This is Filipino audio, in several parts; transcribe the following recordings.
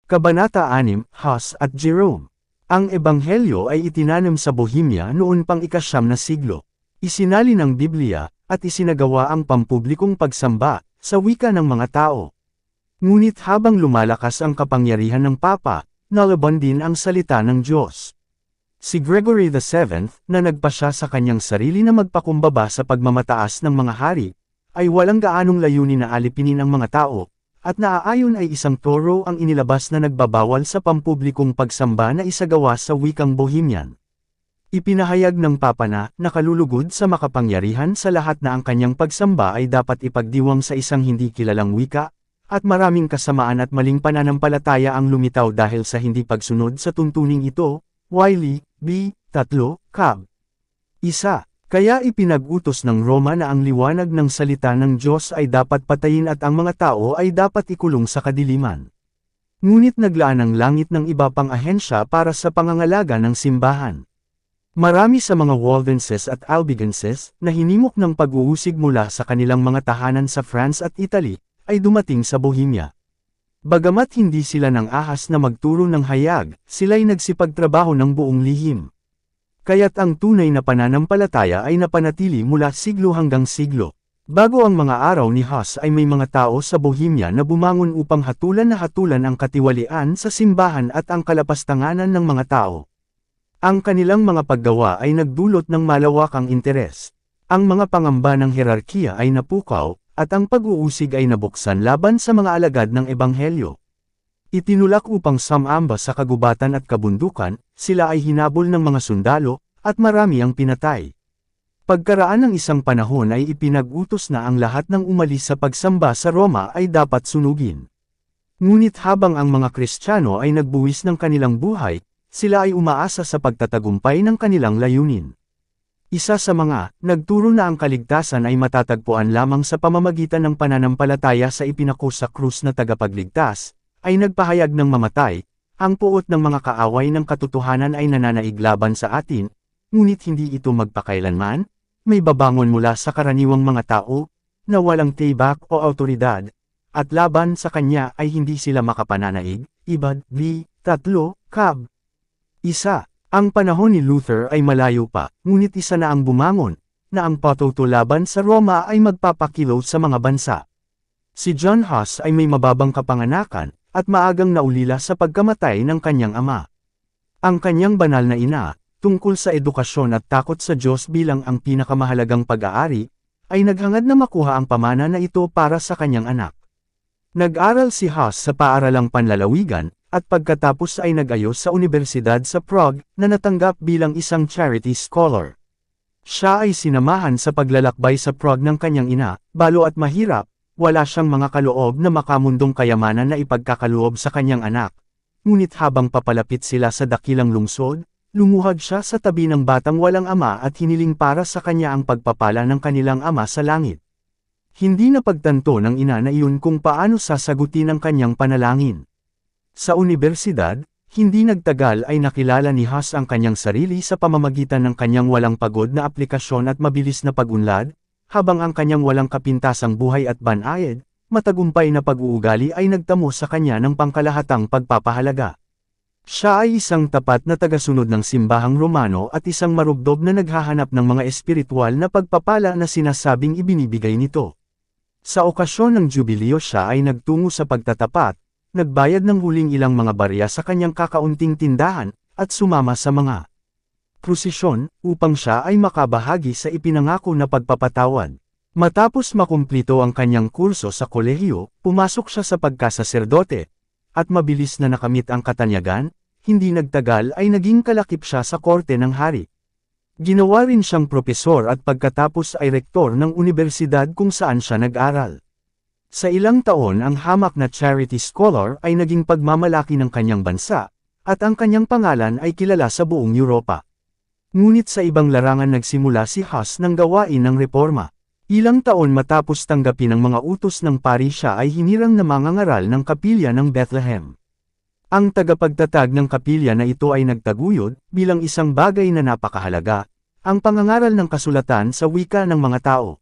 Kabanata 6, Huss at Jerome. Ang Ebanghelyo ay itinanim sa Bohemia noon pang ika-9 na siglo. Isinalin ang Biblia, at isinagawa ang pampublikong pagsamba, sa wika ng mga tao. Ngunit habang lumalakas ang kapangyarihan ng Papa, nalaban din ang salita ng Diyos. Si Gregory VII, na nagpasya sa kanyang sarili na magpakumbaba sa pagmamataas ng mga hari, ay walang gaanong layunin na alipinin ang mga tao, at naaayon ay isang toro ang inilabas na nagbabawal sa pampublikong pagsamba na isagawa sa wikang Bohemian. Ipinahayag ng Papa na, nakalulugod sa makapangyarihan sa lahat na ang kanyang pagsamba ay dapat ipagdiwang sa isang hindi kilalang wika, at maraming kasamaan at maling pananampalataya ang lumitaw dahil sa hindi pagsunod sa tuntuning ito. Wiley, B. 3, Cab. 1. Kaya ipinag-utos ng Roma na ang liwanag ng salita ng Diyos ay dapat patayin at ang mga tao ay dapat ikulong sa kadiliman. Ngunit naglaan ang langit ng iba pang ahensya para sa pangangalaga ng simbahan. Marami sa mga Waldenses at Albigenses, na hinimok ng pag-uusig mula sa kanilang mga tahanan sa France at Italy, ay dumating sa Bohemia. Bagamat hindi sila nang ahas na magturo ng hayag, sila'y nagsipagtrabaho ng buong lihim. Kaya't ang tunay na pananampalataya ay napanatili mula siglo hanggang siglo. Bago ang mga araw ni Huss ay may mga tao sa Bohemia na bumangon upang hatulan ang katiwalian sa simbahan at ang kalapastanganan ng mga tao. Ang kanilang mga paggawa ay nagdulot ng malawakang interes. Ang mga pangamba ng hierarkiya ay napukaw, at ang pag-uusig ay nabuksan laban sa mga alagad ng Ebanghelyo. Itinulak upang sumamba sa kagubatan at kabundukan, sila ay hinabol ng mga sundalo, at marami ang pinatay. Pagkaraan ng isang panahon ay ipinag-utos na ang lahat ng umalis sa pagsamba sa Roma ay dapat sunugin. Ngunit habang ang mga Kristiyano ay nagbuwis ng kanilang buhay, sila ay umaasa sa pagtatagumpay ng kanilang layunin. Isa sa mga nagturo na ang kaligtasan ay matatagpuan lamang sa pamamagitan ng pananampalataya sa ipinako sa krus na tagapagligtas, ay nagpahayag ng mamatay. Ang puot ng mga kaaway ng katotohanan ay nananaig laban sa atin, ngunit hindi ito magpakailanman, may babangon mula sa karaniwang mga tao, na walang tibak o awtoridad, at laban sa kanya ay hindi sila makapananaig. Ibad, B. 3, Cab. 1. Ang panahon ni Luther ay malayo pa, ngunit isa na ang bumangon, na ang patutulaban sa Roma ay magpapakilaw sa mga bansa. Si John Huss ay may mababang kapanganakan, at maagang naulila sa pagkamatay ng kanyang ama. Ang kanyang banal na ina, tungkol sa edukasyon at takot sa Diyos bilang ang pinakamahalagang pag-aari, ay naghangad na makuha ang pamana na ito para sa kanyang anak. Nag-aral si Huss sa paaralang panlalawigan, at pagkatapos ay nag-ayos sa Universidad sa Prague, na natanggap bilang isang charity scholar. Siya ay sinamahan sa paglalakbay sa Prague ng kanyang ina, balo at mahirap, wala siyang mga kaloob na makamundong kayamanan na ipagkakaloob sa kanyang anak. Ngunit habang papalapit sila sa dakilang lungsod, lumuhad siya sa tabi ng batang walang ama at hiniling para sa kanya ang pagpapala ng kanilang ama sa langit. Hindi napagtanto ng ina na iyon kung paano sasagutin ang kanyang panalangin. Sa universidad, hindi nagtagal ay nakilala ni Huss ang kanyang sarili sa pamamagitan ng kanyang walang pagod na aplikasyon at mabilis na pag-unlad, habang ang kanyang walang kapintasang buhay at banayad, matagumpay na pag-uugali ay nagtamo sa kanya ng pangkalahatang pagpapahalaga. Siya ay isang tapat na tagasunod ng simbahang Romano at isang marubdob na naghahanap ng mga espiritual na pagpapala na sinasabing ibinibigay nito. Sa okasyon ng jubileo siya ay nagtungo sa pagtatapat, nagbayad ng huling ilang mga barya sa kanyang kakaunting tindahan, at sumama sa mga prosesyon, upang siya ay makabahagi sa ipinangako na pagpapatawad. Matapos makumplito ang kanyang kurso sa kolehiyo, pumasok siya sa pagkasaserdote, at mabilis na nakamit ang katanyagan, hindi nagtagal ay naging kalakip siya sa korte ng hari. Ginawa rin siyang propesor at pagkatapos ay rektor ng universidad kung saan siya nag-aral. Sa ilang taon ang hamak na charity scholar ay naging pagmamalaki ng kanyang bansa, at ang kanyang pangalan ay kilala sa buong Europa. Ngunit sa ibang larangan nagsimula si Huss ng gawain ng reforma. Ilang taon matapos tanggapin ang mga utos ng pari siya ay hinirang na mangangaral ng kapilya ng Bethlehem. Ang tagapagtatag ng kapilya na ito ay nagtaguyod, bilang isang bagay na napakahalaga, ang pangangaral ng kasulatan sa wika ng mga tao.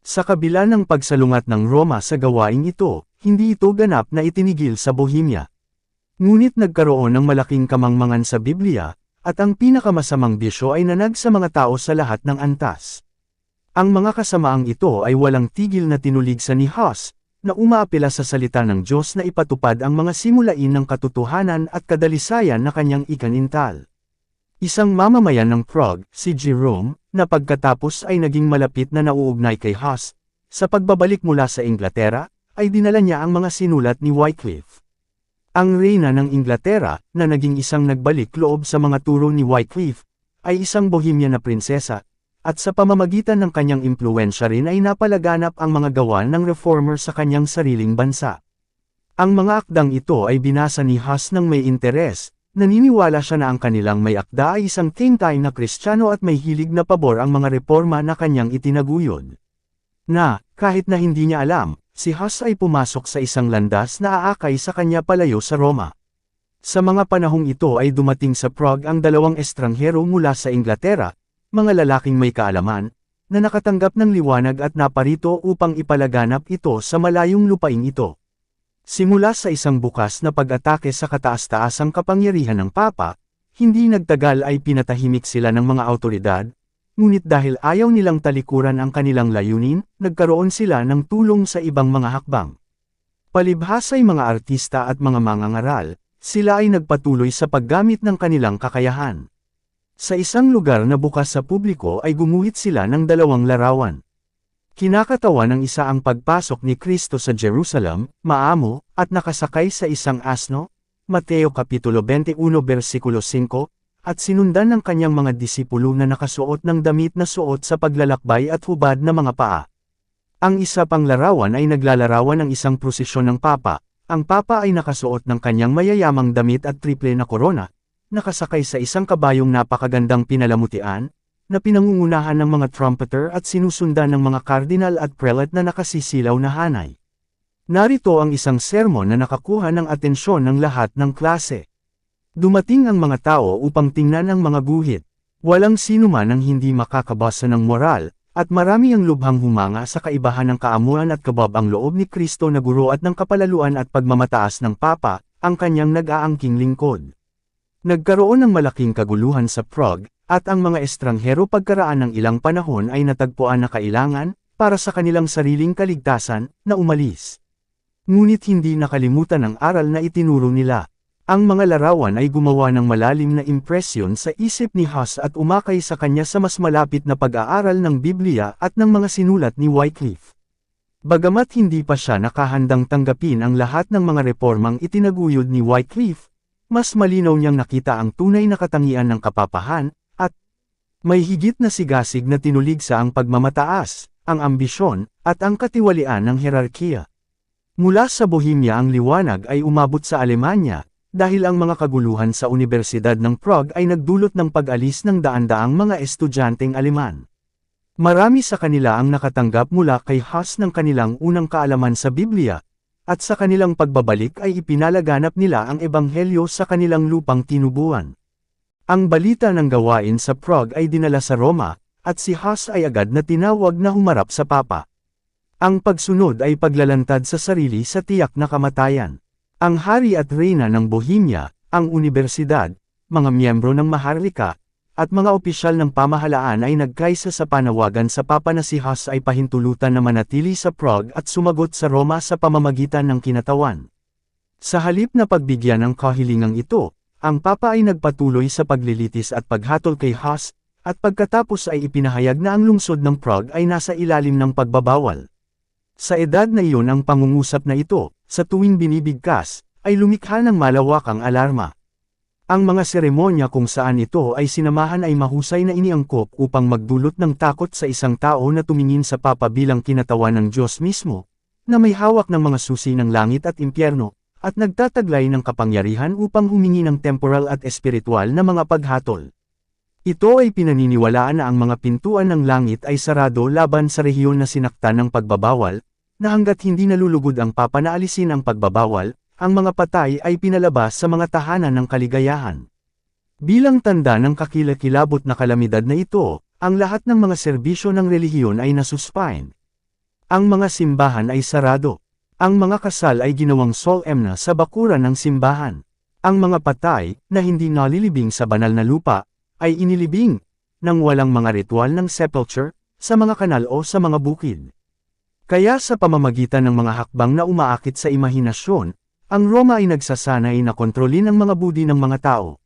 Sa kabila ng pagsalungat ng Roma sa gawaing ito, hindi ito ganap na itinigil sa Bohemia. Ngunit nagkaroon ng malaking kamangmangan sa Biblia, at ang pinakamasamang bisyo ay nanag sa mga tao sa lahat ng antas. Ang mga kasamaang ito ay walang tigil na tinuligsa ni Huss, na umaapela sa salita ng Diyos na ipatupad ang mga simulain ng katotohanan at kadalisayan na kanyang ikanintal. Isang mamamayan ng Prague, si Jerome, na pagkatapos ay naging malapit na nauugnay kay Huss, sa pagbabalik mula sa Inglaterra, ay dinala niya ang mga sinulat ni Wycliffe. Ang reyna ng Inglaterra, na naging isang nagbalik loob sa mga turo ni Wycliffe, ay isang Bohemian na prinsesa, at sa pamamagitan ng kanyang impluwensya rin ay napalaganap ang mga gawa ng reformer sa kanyang sariling bansa. Ang mga akdang ito ay binasa ni Huss ng may interes, naniniwala siya na ang kanilang may akda ay isang tingtay na Kristiyano at may hilig na pabor ang mga reforma na kanyang itinaguyod. Kahit na hindi niya alam, si Huss ay pumasok sa isang landas na aakay sa kanya palayo sa Roma. Sa mga panahong ito ay dumating sa Prague ang dalawang estranghero mula sa Inglaterra, mga lalaking may kaalaman, na nakatanggap ng liwanag at naparito upang ipalaganap ito sa malayong lupaing ito. Simula sa isang bukas na pag-atake sa kataas-taasang kapangyarihan ng Papa, hindi nagtagal ay pinatahimik sila ng mga awtoridad, ngunit dahil ayaw nilang talikuran ang kanilang layunin, nagkaroon sila ng tulong sa ibang mga hakbang. Palibhas ay mga artista at mga mangangaral, sila ay nagpatuloy sa paggamit ng kanilang kakayahan. Sa isang lugar na bukas sa publiko ay gumuhit sila ng dalawang larawan. Kinakatawan ng isa ang pagpasok ni Kristo sa Jerusalem, maamo, at nakasakay sa isang asno, Mateo Kapitulo 21 versikulo 5, at sinundan ng kanyang mga disipulo na nakasuot ng damit na suot sa paglalakbay at hubad na mga paa. Ang isa pang larawan ay naglalarawan ng isang prosesyon ng Papa. Ang Papa ay nakasuot ng kanyang mayayamang damit at triple na korona, nakasakay sa isang kabayong napakagandang pinalamutian, na pinangungunahan ng mga trumpeter at sinusundan ng mga kardinal at prelate na nakasisilaw na hanay. Narito ang isang sermon na nakakuha ng atensyon ng lahat ng klase. Dumating ang mga tao upang tingnan ang mga guhit. Walang sinuman ang hindi makakabasa ng moral, at marami ang lubhang humanga sa kaibahan ng kaamuan at kabab ang loob ni Kristo na guro at ng kapalaluan at pagmamataas ng Papa, ang kanyang nag-aangking lingkod. Nagkaroon ng malaking kaguluhan sa Prague, at ang mga estranghero pagkaraan ng ilang panahon ay natagpuan na kailangan, para sa kanilang sariling kaligtasan, na umalis. Ngunit hindi nakalimutan ang aral na itinuro nila. Ang mga larawan ay gumawa ng malalim na impresyon sa isip ni Huss at umakay sa kanya sa mas malapit na pag-aaral ng Biblia at ng mga sinulat ni Wycliffe. Bagamat hindi pa siya nakahandang tanggapin ang lahat ng mga reformang itinaguyod ni Wycliffe, mas malinaw niyang nakita ang tunay na katangian ng kapapahan, at may higit na sigasig na tinuligsa ang pagmamataas, ang ambisyon, at ang katiwalian ng hierarkiya. Mula sa Bohemia ang liwanag ay umabot sa Alemanya, dahil ang mga kaguluhan sa Universidad ng Prague ay nagdulot ng pag-alis ng daan-daang mga estudyanteng Aleman. Marami sa kanila ang nakatanggap mula kay Huss ng kanilang unang kaalaman sa Biblia, at sa kanilang pagbabalik ay ipinalaganap nila ang ebanghelyo sa kanilang lupang tinubuan. Ang balita ng gawain sa Prague ay dinala sa Roma, at si Huss ay agad na tinawag na humarap sa Papa. Ang pagsunod ay paglalantad sa sarili sa tiyak na kamatayan. Ang hari at reyna ng Bohemia, ang universidad, mga miyembro ng maharlika, at mga opisyal ng pamahalaan ay nagkaisa sa panawagan sa Papa na si Huss ay pahintulutan na manatili sa Prague at sumagot sa Roma sa pamamagitan ng kinatawan. Sa halip na pagbigyan ng kahilingang ito, ang Papa ay nagpatuloy sa paglilitis at paghatol kay Huss, at pagkatapos ay ipinahayag na ang lungsod ng Prague ay nasa ilalim ng pagbabawal. Sa edad na iyon ang pangungusap na ito, sa tuwing binibigkas, ay lumikha ng malawakang alarma. Ang mga seremonya kung saan ito ay sinamahan ay mahusay na iniangkop upang magdulot ng takot sa isang tao na tumingin sa Papa bilang kinatawan ng Diyos mismo, na may hawak ng mga susi ng langit at impyerno, at nagtataglay ng kapangyarihan upang humingi ng temporal at espiritual na mga paghatol. Ito ay pinaniniwalaan na ang mga pintuan ng langit ay sarado laban sa rehiyon na sinaktan ng pagbabawal, na hanggat hindi nalulugod ang Papa na alisin ang pagbabawal, ang mga patay ay pinalabas sa mga tahanan ng kaligayahan. Bilang tanda ng kakilakilabot na kalamidad na ito, ang lahat ng mga serbisyo ng relihiyon ay nasuspine. Ang mga simbahan ay sarado. Ang mga kasal ay ginawang solemna sa bakuran ng simbahan. Ang mga patay, na hindi nalilibing sa banal na lupa, ay inilibing, nang walang mga ritual ng sepulture, sa mga kanal o sa mga bukid. Kaya sa pamamagitan ng mga hakbang na umaakit sa imahinasyon, ang Roma ay nagsasanay na kontrolin ang mga budi ng mga tao.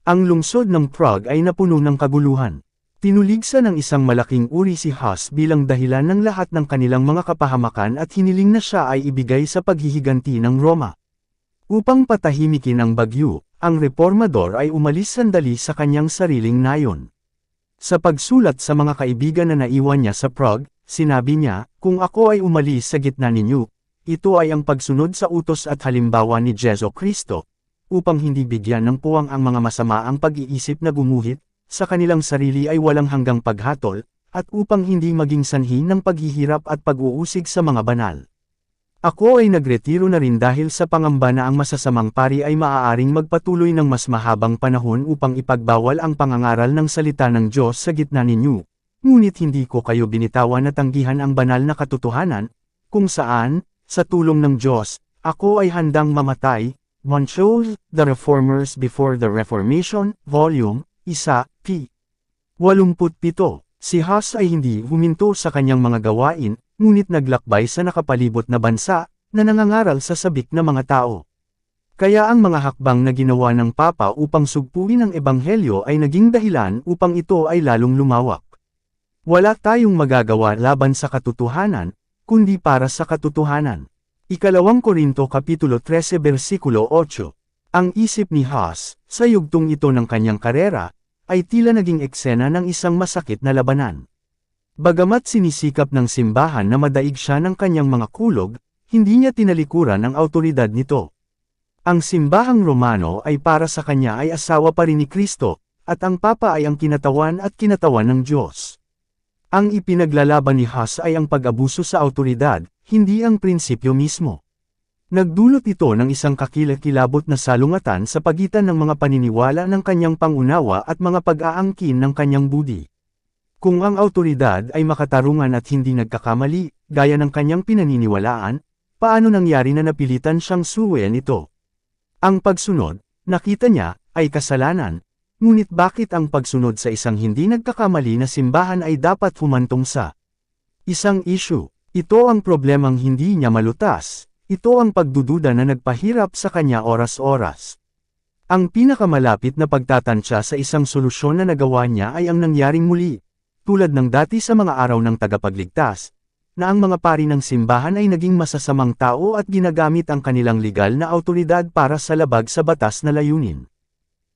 Ang lungsod ng Prague ay napuno ng kaguluhan. Tinuligsa ng isang malaking uri si Hus bilang dahilan ng lahat ng kanilang mga kapahamakan at hiniling na siya ay ibigay sa paghihiganti ng Roma. Upang patahimikin ang bagyo, ang reformador ay umalis sandali sa kanyang sariling nayon. Sa pagsulat sa mga kaibigan na naiwan niya sa Prague, sinabi niya, "Kung ako ay umalis sa gitna ninyo, ito ay ang pagsunod sa utos at halimbawa ni Jesu Kristo, upang hindi bigyan ng puwang ang mga masama ang pag-iisip na gumuhit, sa kanilang sarili ay walang hanggang paghatol, at upang hindi maging sanhi ng paghihirap at pag-uusig sa mga banal. Ako ay nagretiro na rin dahil sa pangamba na ang masasamang pari ay maaaring magpatuloy ng mas mahabang panahon upang ipagbawal ang pangangaral ng salita ng Diyos sa gitna ninyo. Ngunit hindi ko kayo binitawan na tanggihan ang banal na katotohanan, kung saan, sa tulong ng Diyos, ako ay handang mamatay." 1 shows The Reformers Before the Reformation, Volume 1, p. 87. Si Hus ay hindi huminto sa kanyang mga gawain, ngunit naglakbay sa nakapalibot na bansa, na nangangaral sa sabik na mga tao. Kaya ang mga hakbang na ginawa ng Papa upang sugpuin ang Ebanghelyo ay naging dahilan upang ito ay lalong lumawak. Wala tayong magagawa laban sa katotohanan, kundi para sa katotohanan. Ikalawang Korinto Kapitulo 13 versikulo 8. Ang isip ni Hus, sa yugtong ito ng kanyang karera, ay tila naging eksena ng isang masakit na labanan. Bagamat sinisikap ng simbahan na madaig siya ng kanyang mga kulog, hindi niya tinalikuran ang awtoridad nito. Ang simbahang Romano ay para sa kanya ay asawa pa rin ni Kristo, at ang Papa ay ang kinatawan at kinatawan ng Diyos. Ang ipinaglalaban ni Hus ay ang pag-abuso sa awtoridad, hindi ang prinsipyo mismo. Nagdulot ito ng isang kakilakilabot na salungatan sa pagitan ng mga paniniwala ng kanyang pangunawa at mga pag-aangkin ng kanyang budi. Kung ang awtoridad ay makatarungan at hindi nagkakamali, gaya ng kanyang pinaniniwalaan, paano nangyari na napilitan siyang suwayan ito? Ang pagsunod, nakita niya, ay kasalanan. Ngunit bakit ang pagsunod sa isang hindi nagkakamali na simbahan ay dapat humantong sa isang issue? Ito ang problemang hindi niya malutas. Ito ang pagdududa na nagpahirap sa kanya oras-oras. Ang pinakamalapit na pagtatansya sa isang solusyon na nagawa niya ay ang nangyaring muli, tulad ng dati sa mga araw ng tagapagligtas, na ang mga pari ng simbahan ay naging masasamang tao at ginagamit ang kanilang legal na awtoridad para sa labag sa batas na layunin.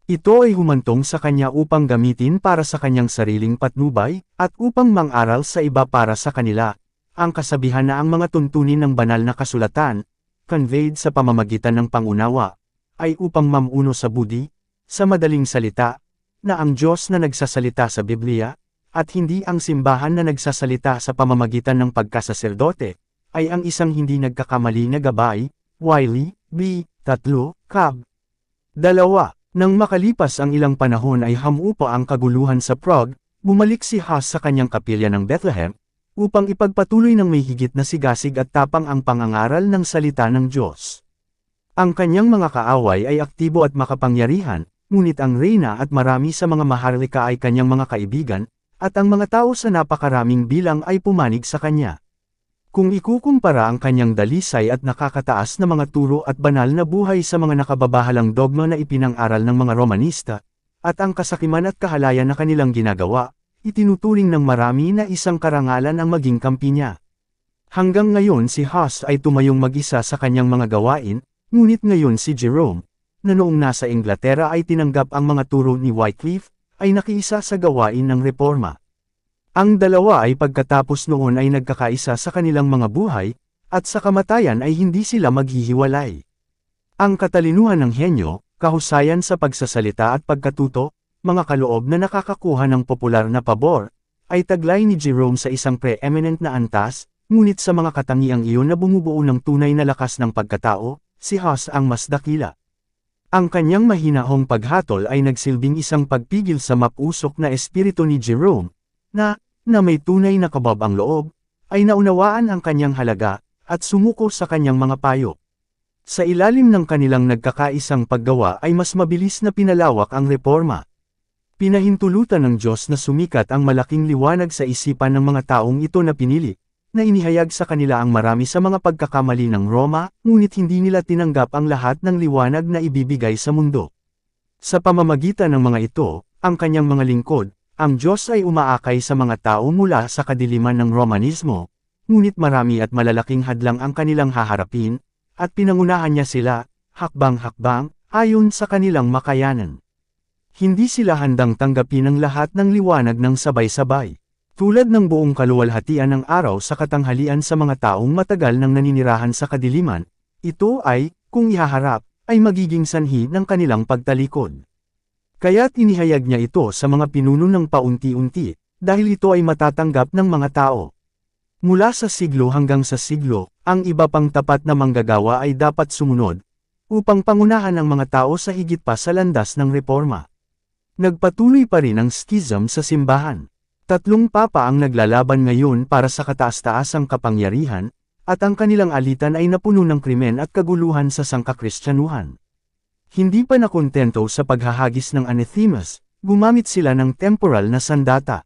Ito ay humantong sa kanya upang gamitin para sa kanyang sariling patnubay, at upang mang-aral sa iba para sa kanila. Ang kasabihan na ang mga tuntunin ng banal na kasulatan, conveyed sa pamamagitan ng pangunawa, ay upang mamuno sa budi, sa madaling salita, na ang Diyos na nagsasalita sa Biblia, at hindi ang simbahan na nagsasalita sa pamamagitan ng pagkasaserdote, ay ang isang hindi nagkakamali na gabay. Wiley, B. 3, Cab. 2. Nang makalipas ang ilang panahon ay hamupa ang kaguluhan sa Prague, bumalik si Hus sa kanyang kapilya ng Bethlehem, upang ipagpatuloy ng may higit na sigasig at tapang ang pangangaral ng salita ng Diyos. Ang kanyang mga kaaway ay aktibo at makapangyarihan, ngunit ang reyna at marami sa mga maharlika ay kanyang mga kaibigan, at ang mga tao sa napakaraming bilang ay pumanig sa kanya. Kung ikukumpara ang kanyang dalisay at nakakataas na mga turo at banal na buhay sa mga nakababahalang dogma na ipinang-aral ng mga Romanista, at ang kasakiman at kahalayan na kanilang ginagawa, itinuturing ng marami na isang karangalan ang maging kampi niya. Hanggang ngayon si Hus ay tumayong mag-isa sa kanyang mga gawain, ngunit ngayon si Jerome, na noong nasa Inglaterra ay tinanggap ang mga turo ni Wycliffe, ay nakiisa sa gawain ng reforma. Ang dalawa ay pagkatapos noon ay nagkakaisa sa kanilang mga buhay, at sa kamatayan ay hindi sila maghihiwalay. Ang katalinuhan ng henyo, kahusayan sa pagsasalita at pagkatuto, mga kaloob na nakakakuha ng popular na pabor, ay taglay ni Jerome sa isang preeminent na antas, ngunit sa mga katangiang iyon na bumubuo ng tunay na lakas ng pagkatao, si Hus ang mas dakila. Ang kanyang mahinahong paghatol ay nagsilbing isang pagpigil sa mapusok na espiritu ni Jerome, na may tunay na kabab ang loob, ay naunawaan ang kanyang halaga, at sumuko sa kanyang mga payo. Sa ilalim ng kanilang nagkakaisang paggawa ay mas mabilis na pinalawak ang reforma. Pinahintulutan ng Diyos na sumikat ang malaking liwanag sa isipan ng mga taong ito na pinili, na inihayag sa kanila ang marami sa mga pagkakamali ng Roma, ngunit hindi nila tinanggap ang lahat ng liwanag na ibibigay sa mundo. Sa pamamagitan ng mga ito, ang kanyang mga lingkod, ang Diyos ay umaakay sa mga tao mula sa kadiliman ng Romanismo, ngunit marami at malalaking hadlang ang kanilang haharapin, at pinangunahan niya sila, hakbang-hakbang, ayon sa kanilang makayanan. Hindi sila handang tanggapin ang lahat ng liwanag ng sabay-sabay. Tulad ng buong kaluwalhatian ng araw sa katanghalian sa mga taong matagal nang naninirahan sa kadiliman, ito ay, kung ihaharap, ay magiging sanhi ng kanilang pagtalikod. Kaya't inihayag niya ito sa mga pinuno ng paunti-unti, dahil ito ay matatanggap ng mga tao. Mula sa siglo hanggang sa siglo, ang iba pang tapat na manggagawa ay dapat sumunod, upang pangunahan ang mga tao sa higit pa sa landas ng reforma. Nagpatuloy pa rin ang schism sa simbahan. 3 papa ang naglalaban ngayon para sa kataas-taasang kapangyarihan, at ang kanilang alitan ay napuno ng krimen at kaguluhan sa sangkakristyanuhan. Hindi pa nakontento sa paghahagis ng anathemas, gumamit sila ng temporal na sandata.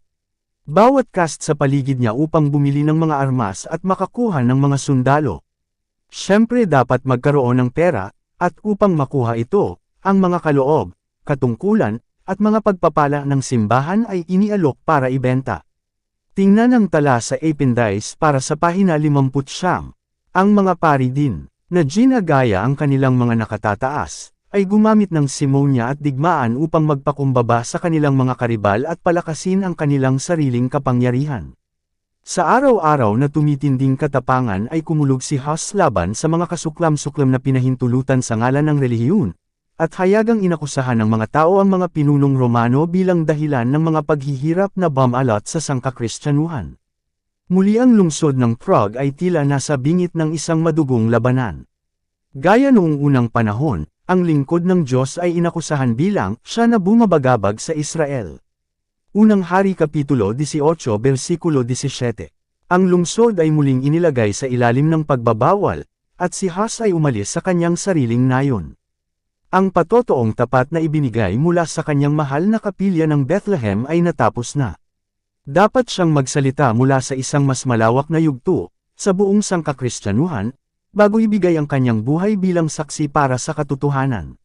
Bawat caste sa paligid niya upang bumili ng mga armas at makakuha ng mga sundalo. Siyempre dapat magkaroon ng pera, at upang makuha ito, ang mga kaloob, katungkulan, at mga pagpapala ng simbahan ay inialok para ibenta. Tingnan ang tala sa Appendice para sa pahina 59. Ang mga pari din, na ginagaya ang kanilang mga nakatataas, ay gumamit ng simonya at digmaan upang magpakumbaba sa kanilang mga karibal at palakasin ang kanilang sariling kapangyarihan. Sa araw-araw na tumitinding katapangan ay kumulog si Huss laban sa mga kasuklam-suklam na pinahintulutan sa ngalan ng relihiyon, at hayagang inakusahan ng mga tao ang mga pinunong Romano bilang dahilan ng mga paghihirap na bumalot sa sangkakristyanuhan. Muli ang lungsod ng Prague ay tila nasa bingit ng isang madugong labanan. Gaya noong unang panahon, ang lingkod ng Diyos ay inakusahan bilang siya na bumabagabag sa Israel. Unang Hari Kapitulo 18 versikulo 17. Ang lungsod ay muling inilagay sa ilalim ng pagbabawal, at si Huss ay umalis sa kanyang sariling nayon. Ang patotoong tapat na ibinigay mula sa kanyang mahal na kapilya ng Bethlehem ay natapos na. Dapat siyang magsalita mula sa isang mas malawak na yugto, sa buong sangkakristyanuhan, bago ibigay ang kanyang buhay bilang saksi para sa katotohanan.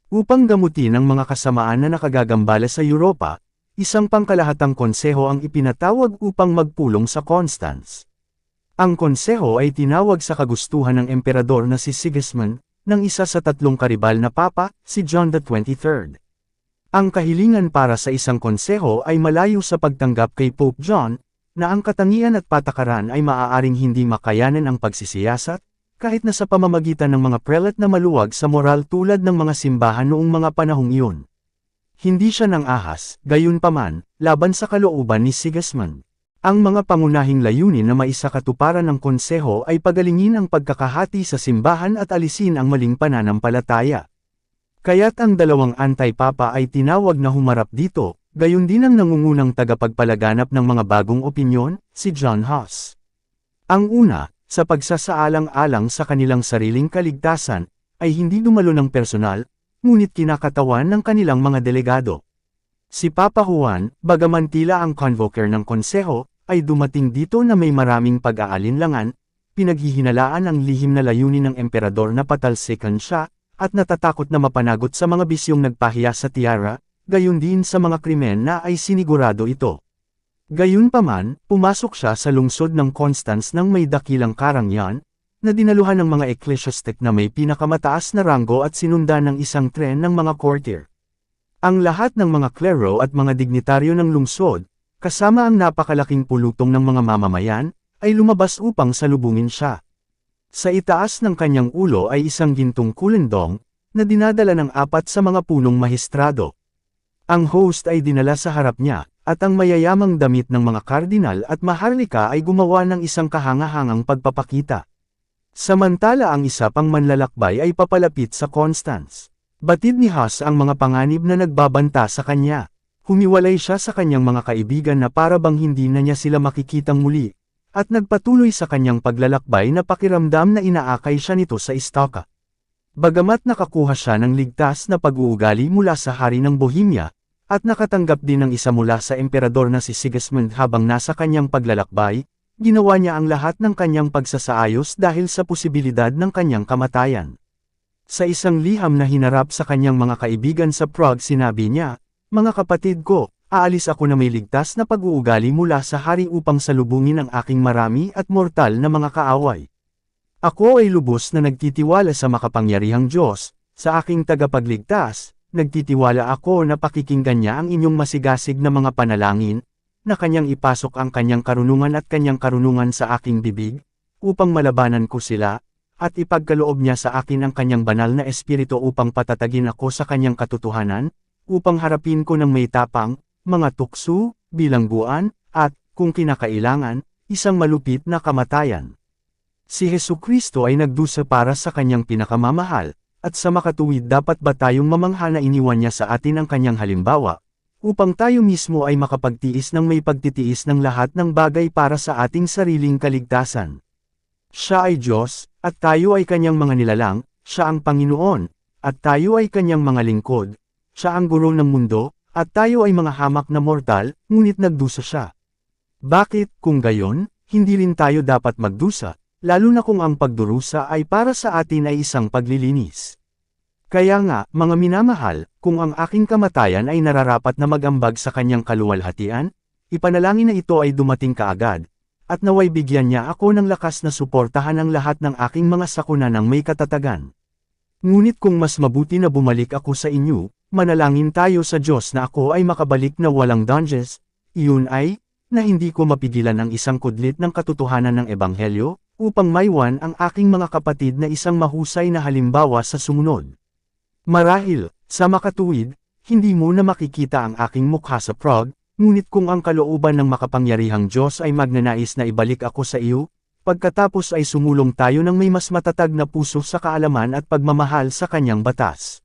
Upang gamutin ang mga kasamaan na nakagagambala sa Europa, isang pangkalahatang konseho ang ipinatawag upang magpulong sa Constance. Ang konseho ay tinawag sa kagustuhan ng emperador na si Sigismund, ng isa sa 3 karibal na papa, si John XXIII. Ang kahilingan para sa isang konseho ay malayo sa pagtanggap kay Pope John, na ang katangian at patakaran ay maaaring hindi makayanan ang pagsisiyasat, kahit na sa pamamagitan ng mga prelate na maluwag sa moral tulad ng mga simbahan noong mga panahong iyon. Hindi siya nang ahas, gayunpaman, laban sa kalooban ni Sigismund. Ang mga pangunahing layunin na maisakatuparan ng konseho ay pagalingin ang pagkakahati sa simbahan at alisin ang maling pananampalataya. Kaya't ang dalawang anti-papa ay tinawag na humarap dito, gayon din ang nangungunang tagapagpalaganap ng mga bagong opinyon, si John Huss. Ang una, sa pagsasaalang-alang sa kanilang sariling kaligtasan, ay hindi dumalo ng personal, ngunit kinakatawan ng kanilang mga delegado. Si Papa Juan, bagaman tila ang convoker ng konseho, ay dumating dito na may maraming pag-aalinlangan, pinaghihinalaan ang lihim na layunin ng emperador na patalsikan siya, at natatakot na mapanagot sa mga bisyong nagpahiya sa tiara, gayon din sa mga krimen na ay sinigurado ito. Gayunpaman, pumasok siya sa lungsod ng Constance nang may dakilang karangyan, na dinaluhan ng mga ecclesiastic na may pinakamataas na ranggo at sinundan ng isang tren ng mga courtier. Ang lahat ng mga klero at mga dignitaryo ng lungsod, kasama ang napakalaking pulutong ng mga mamamayan, ay lumabas upang salubungin siya. Sa itaas ng kanyang ulo ay isang gintong kulendong, na dinadala ng 4 sa mga punong mahistrado. Ang host ay dinala sa harap niya, at ang mayayamang damit ng mga kardinal at maharlika ay gumawa ng isang kahangahangang pagpapakita. Samantala ang isa pang manlalakbay ay papalapit sa Constance. Batid ni Huss ang mga panganib na nagbabanta sa kanya. Humiwalay siya sa kanyang mga kaibigan na para bang hindi na niya sila makikitang muli, at nagpatuloy sa kanyang paglalakbay na pakiramdam na inaakay siya nito sa istaka. Bagamat nakakuha siya ng ligtas na pag-uugali mula sa hari ng Bohemia, at nakatanggap din ng isa mula sa emperador na si Sigismund habang nasa kanyang paglalakbay, ginawa niya ang lahat ng kanyang pagsasaayos dahil sa posibilidad ng kanyang kamatayan. Sa isang liham na hinarap sa kanyang mga kaibigan sa Prague sinabi niya, "Mga kapatid ko, aalis ako na may ligtas na pag-uugali mula sa hari upang salubungin ang aking marami at mortal na mga kaaway. Ako ay lubos na nagtitiwala sa makapangyarihang Diyos, sa aking tagapagligtas, nagtitiwala ako na pakikinggan niya ang inyong masigasig na mga panalangin, na kanyang ipasok ang kanyang karunungan sa aking bibig, upang malabanan ko sila, at ipagkaloob niya sa akin ang kanyang banal na espiritu upang patatagin ako sa kanyang katotohanan, upang harapin ko ng may tapang, mga tukso, bilangguan, at, kung kinakailangan, isang malupit na kamatayan." Si Hesukristo ay nagdusa para sa kanyang pinakamamahal, at sa makatuwid dapat ba tayong mamangha na iniwan niya sa atin ang kanyang halimbawa, upang tayo mismo ay makapagtiis ng may pagtitiis ng lahat ng bagay para sa ating sariling kaligtasan. Siya ay Diyos, at tayo ay kanyang mga nilalang, siya ang Panginoon, at tayo ay kanyang mga lingkod, siya ang guro ng mundo, at tayo ay mga hamak na mortal, ngunit nagdusa siya. Bakit, kung gayon, hindi rin tayo dapat magdusa? Lalo na kung ang pagdurusa ay para sa atin ay isang paglilinis. Kaya nga, mga minamahal, kung ang aking kamatayan ay nararapat na magambag sa kanyang kaluwalhatian, ipanalangin na ito ay dumating kaagad, at naway bigyan niya ako ng lakas na suportahan ang lahat ng aking mga sakuna ng may katatagan. Ngunit kung mas mabuti na bumalik ako sa inyo, manalangin tayo sa Diyos na ako ay makabalik na walang dangers, iyon ay, na hindi ko mapigilan ang isang kudlit ng katotohanan ng Ebanghelyo, upang maiwan ang aking mga kapatid na isang mahusay na halimbawa sa sumunod. Marahil, sa makatuwid, hindi mo na makikita ang aking mukha sa Prague, ngunit kung ang kalooban ng makapangyarihang Diyos ay magnanais na ibalik ako sa iyo, pagkatapos ay sumulong tayo ng may mas matatag na puso sa kaalaman at pagmamahal sa kanyang batas.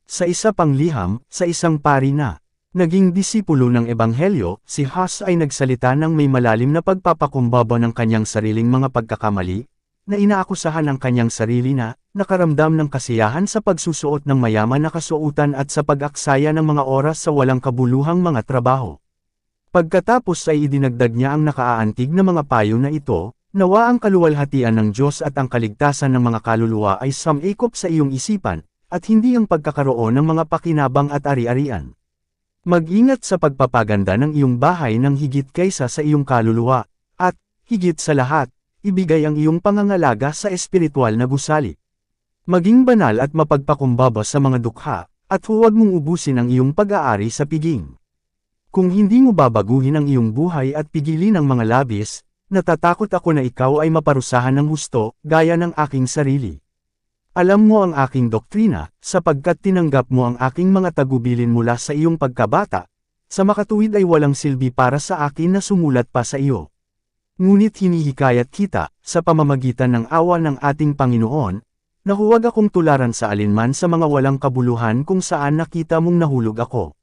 Sa isa pang liham, sa isang pari na naging disipulo ng Ebanghelyo, si Huss ay nagsalita ng may malalim na pagpapakumbaba ng kanyang sariling mga pagkakamali, na inaakusahan ang kanyang sarili na, nakaramdam ng kasiyahan sa pagsusuot ng mayaman na kasuotan at sa pag-aksaya ng mga oras sa walang kabuluhang mga trabaho. Pagkatapos ay idinagdag niya ang nakaaantig na mga payo na ito, nawa ang kaluwalhatian ng Diyos at ang kaligtasan ng mga kaluluwa ay sumikop sa iyong isipan, at hindi ang pagkakaroon ng mga pakinabang at ari-arian. Mag-ingat sa pagpapaganda ng iyong bahay ng higit kaysa sa iyong kaluluwa, at, higit sa lahat, ibigay ang iyong pangangalaga sa espiritual na gusali. Maging banal at mapagpakumbaba sa mga dukha, at huwag mong ubusin ang iyong pag-aari sa piging. Kung hindi mo babaguhin ang iyong buhay at pigilin ang mga labis, natatakot ako na ikaw ay maparusahan ng husto, gaya ng aking sarili. Alam mo ang aking doktrina, sapagkat tinanggap mo ang aking mga tagubilin mula sa iyong pagkabata, sa makatuwid ay walang silbi para sa akin na sumulat pa sa iyo. Ngunit hinihikayat kita, sa pamamagitan ng awa ng ating Panginoon, na huwag akong tularan sa alinman sa mga walang kabuluhan kung saan nakita mong nahulog ako.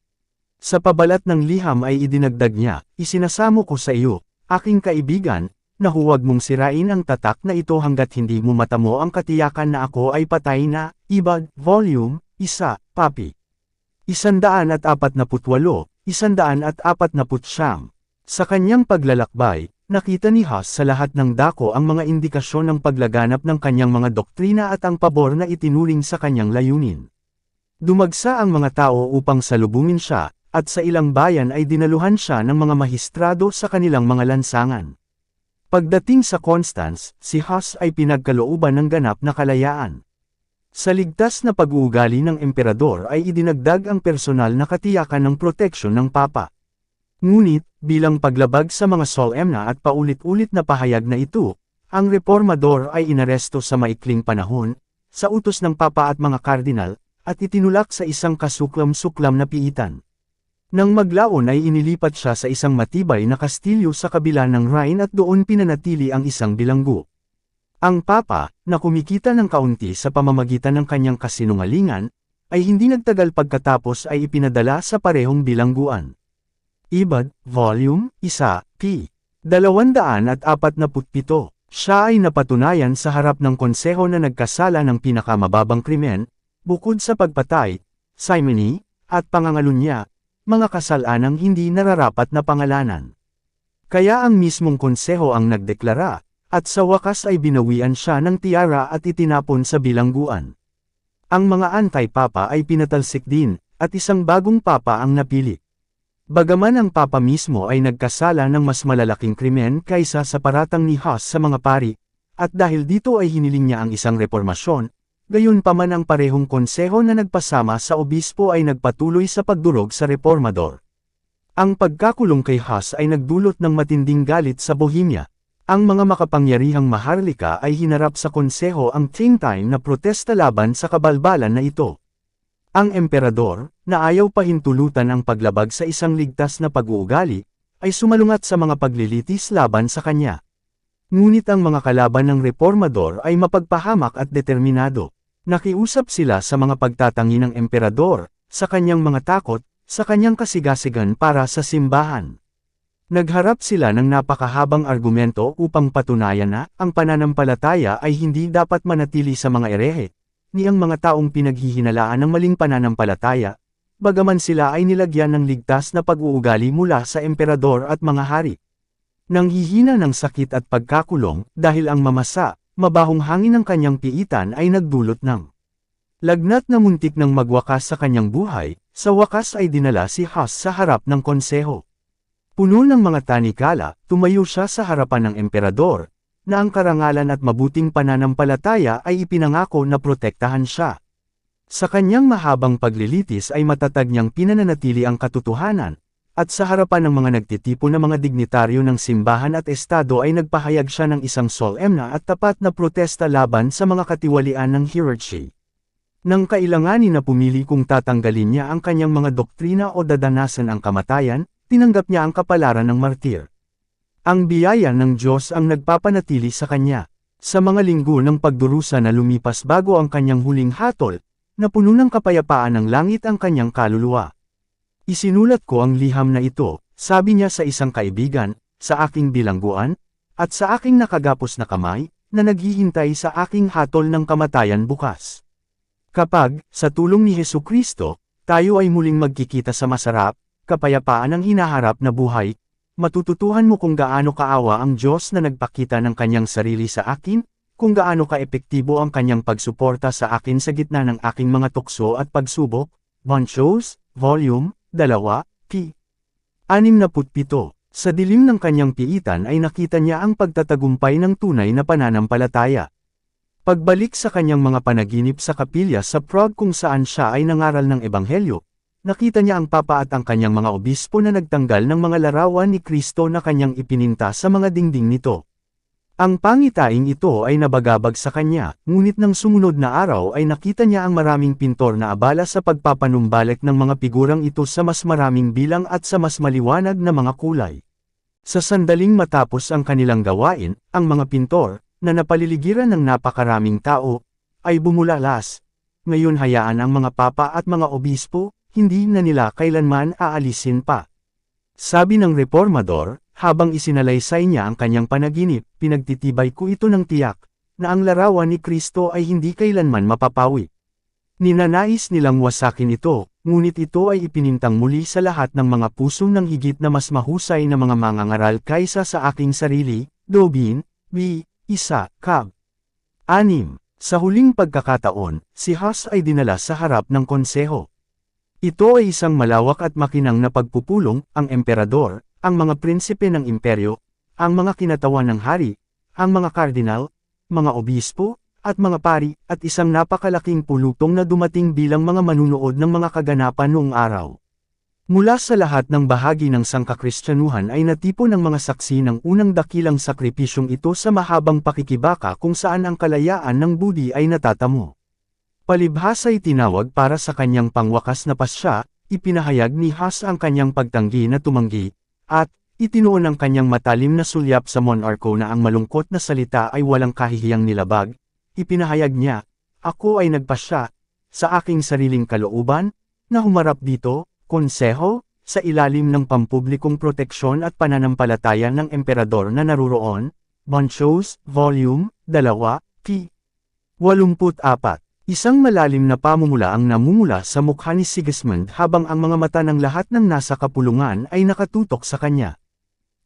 Sa pabalat ng liham ay idinagdag niya, isinasamo ko sa iyo, aking kaibigan, na huwag mong sirain ang tatak na ito hanggat hindi mo matamo ang katiyakan na ako ay patay na, Ibad, Volume 1, Papi. 148, 149. Sa kanyang paglalakbay, nakita ni Huss sa lahat ng dako ang mga indikasyon ng paglaganap ng kanyang mga doktrina at ang pabor na itinuring sa kanyang layunin. Dumagsa ang mga tao upang salubungin siya, at sa ilang bayan ay dinaluhan siya ng mga mahistrado sa kanilang mga lansangan. Pagdating sa Constance, si Huss ay pinagkalooban ng ganap na kalayaan. Sa ligtas na pag-uugali ng emperador ay idinagdag ang personal na katiyakan ng proteksyon ng Papa. Ngunit, bilang paglabag sa mga solemna at paulit-ulit na pahayag na ito, ang reformador ay inaresto sa maikling panahon, sa utos ng Papa at mga kardinal, at itinulak sa isang kasuklam-suklam na piitan. Nang maglaon ay inilipat siya sa isang matibay na kastilyo sa kabila ng Rhine at doon pinanatili ang isang bilanggo. Ang Papa, na kumikita ng kaunti sa pamamagitan ng kanyang kasinungalingan, ay hindi nagtagal pagkatapos ay ipinadala sa parehong bilangguan. Ibad, Volume 1, p. 247. Siya ay napatunayan sa harap ng konseho na nagkasala ng pinakamababang krimen, bukod sa pagpatay, simony, at pangangalunya, mga kasalanang hindi nararapat na pangalanan. Kaya ang mismong konseho ang nagdeklara, at sa wakas ay binawian siya ng tiara at itinapon sa bilangguan. Ang mga anti-papa ay pinatalsik din, at isang bagong papa ang napili. Bagaman ang papa mismo ay nagkasala ng mas malalaking krimen kaysa sa paratang ni Hus sa mga pari, at dahil dito ay hiniling niya ang isang reformasyon, gayunpaman ang parehong konseho na nagpasama sa obispo ay nagpatuloy sa pagdurog sa reformador. Ang pagkakulong kay Hus ay nagdulot ng matinding galit sa Bohemia. Ang mga makapangyarihang maharlika ay hinarap sa konseho ang time na protesta laban sa kabalbalan na ito. Ang emperador, na ayaw pahintulutan ang paglabag sa isang ligtas na pag-uugali, ay sumalungat sa mga paglilitis laban sa kanya. Ngunit ang mga kalaban ng reformador ay mapagpahamak at determinado. Nakiusap sila sa mga pagtatangi ng emperador, sa kanyang mga takot, sa kanyang kasigasigan para sa simbahan. Nagharap sila ng napakahabang argumento upang patunayan na ang pananampalataya ay hindi dapat manatili sa mga erehe, ni ang mga taong pinaghihinalaan ng maling pananampalataya, bagaman sila ay nilagyan ng ligtas na pag-uugali mula sa emperador at mga hari. Nanghihina ng sakit at pagkakulong dahil ang mamasa, mabahong hangin ng kanyang piitan ay nagdulot ng lagnat na muntik ng magwakas sa kanyang buhay, sa wakas ay dinala si Hus sa harap ng konseho. Puno ng mga tanikala, tumayo siya sa harapan ng emperador, na ang karangalan at mabuting pananampalataya ay ipinangako na protektahan siya. Sa kanyang mahabang paglilitis ay matatag niyang pinananatili ang katotohanan, at sa harapan ng mga nagtitipon na mga dignitaryo ng simbahan at estado ay nagpahayag siya ng isang solemna at tapat na protesta laban sa mga katiwalian ng hierarchy. Nang kailanganin na pumili kung tatanggalin niya ang kanyang mga doktrina o dadanasan ang kamatayan, tinanggap niya ang kapalaran ng martir. Ang biyaya ng Diyos ang nagpapanatili sa kanya. Sa mga linggo ng pagdurusa na lumipas bago ang kanyang huling hatol, na puno ng kapayapaan ng langit ang kanyang kaluluwa. Isinulat ko ang liham na ito, sabi niya sa isang kaibigan, sa aking bilangguan, at sa aking nakagapos na kamay, na naghihintay sa aking hatol ng kamatayan bukas. Kapag, sa tulong ni Hesukristo, tayo ay muling magkikita sa masarap, kapayapaan ang hinaharap na buhay, matututuhan mo kung gaano kaawa ang Diyos na nagpakita ng kanyang sarili sa akin, kung gaano kaepektibo ang kanyang pagsuporta sa akin sa gitna ng aking mga tukso at pagsubok. Bonchos, Volume 2, p. 67. Sa dilim ng kanyang piitan ay nakita niya ang pagtatagumpay ng tunay na pananampalataya. Pagbalik sa kanyang mga panaginip sa kapilya sa Prague kung saan siya ay nangaral ng ebanghelyo, nakita niya ang papa at ang kanyang mga obispo na nagtanggal ng mga larawan ni Kristo na kanyang ipininta sa mga dingding nito. Ang pangitaing ito ay nabagabag sa kanya, ngunit nang sumunod na araw ay nakita niya ang maraming pintor na abala sa pagpapanumbalik ng mga figurang ito sa mas maraming bilang at sa mas maliwanag na mga kulay. Sa sandaling matapos ang kanilang gawain, ang mga pintor, na napaliligiran ng napakaraming tao, ay bumulalas. Ngayon hayaan ang mga papa at mga obispo, hindi na nila kailanman aalisin pa. Sabi ng reformador, habang isinalaysay niya ang kanyang panaginip, pinagtitibay ko ito ng tiyak, na ang larawan ni Kristo ay hindi kailanman mapapawi. Ninanais nilang wasakin ito, ngunit ito ay ipinintang muli sa lahat ng mga pusong ng higit na mas mahusay na mga mangangaral kaysa sa aking sarili. Dobin, B. 1, Cab. 6. Sa huling pagkakataon, si Hus ay dinala sa harap ng konseho. Ito ay isang malawak at makinang na pagpupulong, ang emperador, ang mga prinsipe ng imperyo, ang mga kinatawan ng hari, ang mga kardinal, mga obispo, at mga pari, at isang napakalaking pulutong na dumating bilang mga manunood ng mga kaganapan noong araw. Mula sa lahat ng bahagi ng sangkakristyanuhan ay natipon ang mga saksi ng unang dakilang sakripisyong ito sa mahabang pakikibaka kung saan ang kalayaan ng Budi ay natatamo. Palibhasa ay tinawag para sa kanyang pangwakas na pasya, ipinahayag ni Hus ang kanyang pagtanggi na tumanggi, at itinuon ang kanyang matalim na sulyap sa monarko na ang malungkot na salita ay walang kahihiyang nilabag. Ipinahayag niya, ako ay nagpasya, sa aking sariling kalooban, na humarap dito, konseho, sa ilalim ng pampublikong proteksyon at pananampalataya ng emperador na naruroon, Bonchos, Volume 2, p. 84. Isang malalim na pamumula ang namumula sa mukha ni Sigismund habang ang mga mata ng lahat ng nasa kapulungan ay nakatutok sa kanya.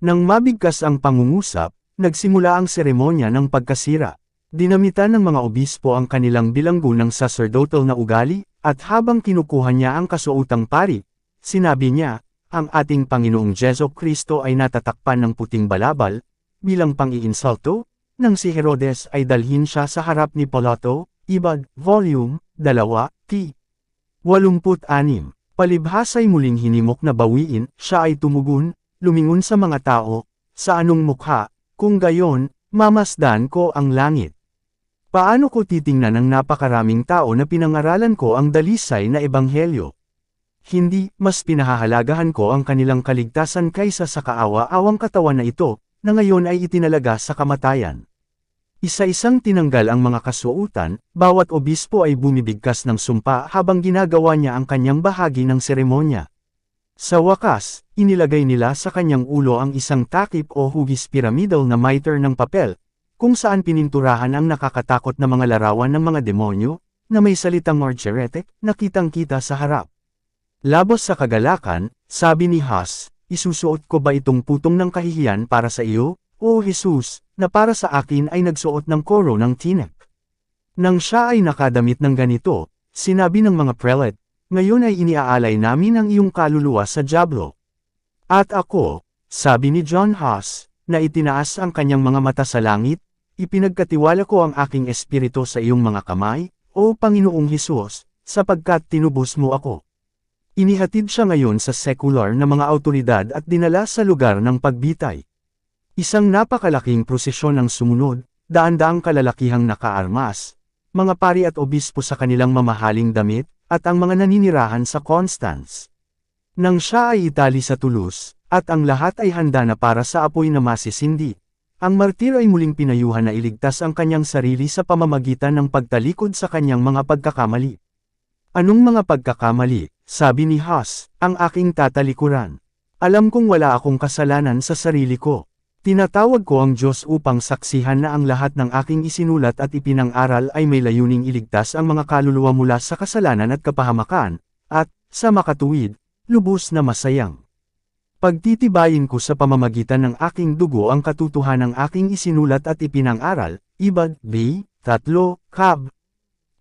Nang mabigkas ang pangungusap, nagsimula ang seremonya ng pagkasira. Dinamitan ng mga obispo ang kanilang bilanggo ng sacerdotal na ugali, at habang kinukuha niya ang kasuotang pari, sinabi niya, ang ating Panginoong Jesu Kristo ay natatakpan ng puting balabal, bilang pang-iinsulto, nang si Herodes ay dalhin siya sa harap ni Pilato, Ibad, Volume 2, p. 86. Palibhasa'y muling hinimok na bawiin, siya ay tumugon, lumingon sa mga tao, sa anong mukha, kung gayon, mamasdan ko ang langit. Paano ko titingnan ang napakaraming tao na pinangaralan ko ang dalisay na ebanghelyo? Hindi, mas pinahahalagahan ko ang kanilang kaligtasan kaysa sa kaawa-awang katawan na ito, na ngayon ay itinalaga sa kamatayan. Isa-isang tinanggal ang mga kasuotan, bawat obispo ay bumibigkas ng sumpa habang ginagawa niya ang kanyang bahagi ng seremonya. Sa wakas, inilagay nila sa kanyang ulo ang isang takip o hugis pyramidal na mitre ng papel, kung saan pininturahan ang nakakatakot na mga larawan ng mga demonyo, na may salitang orgeretic, na kitang-kita sa harap. Labos sa kagalakan, sabi ni Huss, isusuot ko ba itong putong ng kahihiyan para sa iyo, o Jesus, na para sa akin ay nagsuot ng koro ng tinik? Nang siya ay nakadamit ng ganito, sinabi ng mga prelate, ngayon ay iniaalay namin ang iyong kaluluwa sa dyablo. At ako, sabi ni John Huss, na itinaas ang kanyang mga mata sa langit, ipinagkatiwala ko ang aking espiritu sa iyong mga kamay, o Panginoong Hesus, sapagkat tinubos mo ako. Inihatid siya ngayon sa secular na mga awtoridad at dinala sa lugar ng pagbitay. Isang napakalaking prosesyon ang sumunod, daan-daang kalalakihang nakaarmas, mga pari at obispo sa kanilang mamahaling damit, at ang mga naninirahan sa Constance. Nang siya ay itali sa Toulouse, at ang lahat ay handa na para sa apoy na masisindi, ang martir ay muling pinayuhan na iligtas ang kanyang sarili sa pamamagitan ng pagtalikod sa kanyang mga pagkakamali. Anong mga pagkakamali? Sabi ni Huss, ang aking tatalikuran. Alam kong wala akong kasalanan sa sarili ko. Tinatawag ko ang Diyos upang saksihan na ang lahat ng aking isinulat at ipinang-aral ay may layuning iligtas ang mga kaluluwa mula sa kasalanan at kapahamakan, at, sa makatuwid, lubos na masayang. Pagtitibayin ko sa pamamagitan ng aking dugo ang katotohanang aking isinulat at ipinang-aral, Ibad, B. 3, Cab.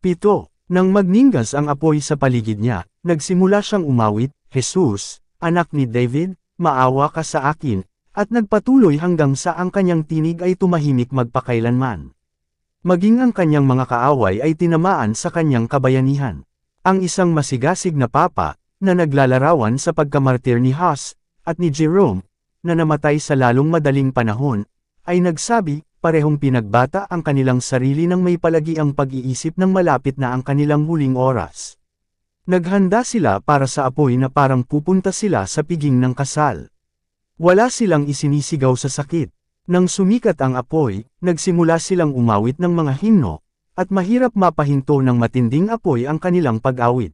7. Nang magningas ang apoy sa paligid niya, nagsimula siyang umawit, Jesus, anak ni David, maawa ka sa akin, at nagpatuloy hanggang sa ang kanyang tinig ay tumahimik magpakailanman. Maging ang kanyang mga kaaway ay tinamaan sa kanyang kabayanihan. Ang isang masigasig na papa, na naglalarawan sa pagkamartir ni Huss, at ni Jerome, na namatay sa lalong madaling panahon, ay nagsabi, parehong pinagbata ang kanilang sarili ng may palagiang pag-iisip ng malapit na ang kanilang huling oras. Naghanda sila para sa apoy na parang pupunta sila sa piging ng kasal. Wala silang isinisigaw sa sakit. Nang sumikat ang apoy, nagsimula silang umawit ng mga himno, at mahirap mapahinto ng matinding apoy ang kanilang pag-awit.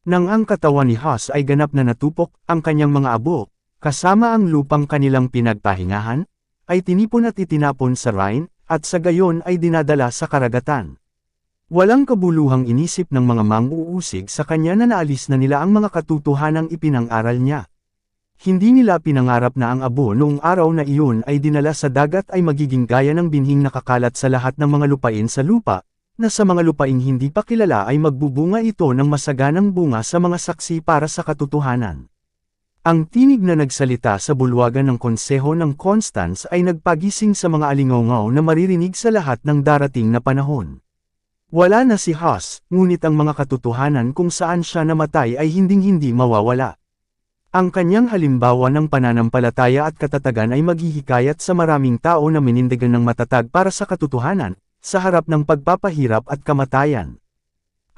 Nang ang katawan ni Huss ay ganap na natupok, ang kanyang mga abo, kasama ang lupang kanilang pinagpahingahan, ay tinipon at itinapon sa Rhine, at sa gayon ay dinadala sa karagatan. Walang kabuluhang inisip ng mga mang-uusig sa kanya na naalis na nila ang mga katotohanang ipinang-aral niya. Hindi nila pinangarap na ang abo noong araw na iyon ay dinala sa dagat ay magiging gaya ng binhing nakakalat sa lahat ng mga lupain sa lupa, na sa mga lupaing hindi pa kilala ay magbubunga ito ng masaganang bunga sa mga saksi para sa katotohanan. Ang tinig na nagsalita sa bulwagan ng konseho ng Constance ay nagpagising sa mga alingaw na maririnig sa lahat ng darating na panahon. Wala na si Huss, ngunit ang mga katotohanan kung saan siya namatay ay hinding-hindi mawawala. Ang kanyang halimbawa ng pananampalataya at katatagan ay maghihikayat sa maraming tao na minindigan ng matatag para sa katotohanan, sa harap ng pagpapahirap at kamatayan.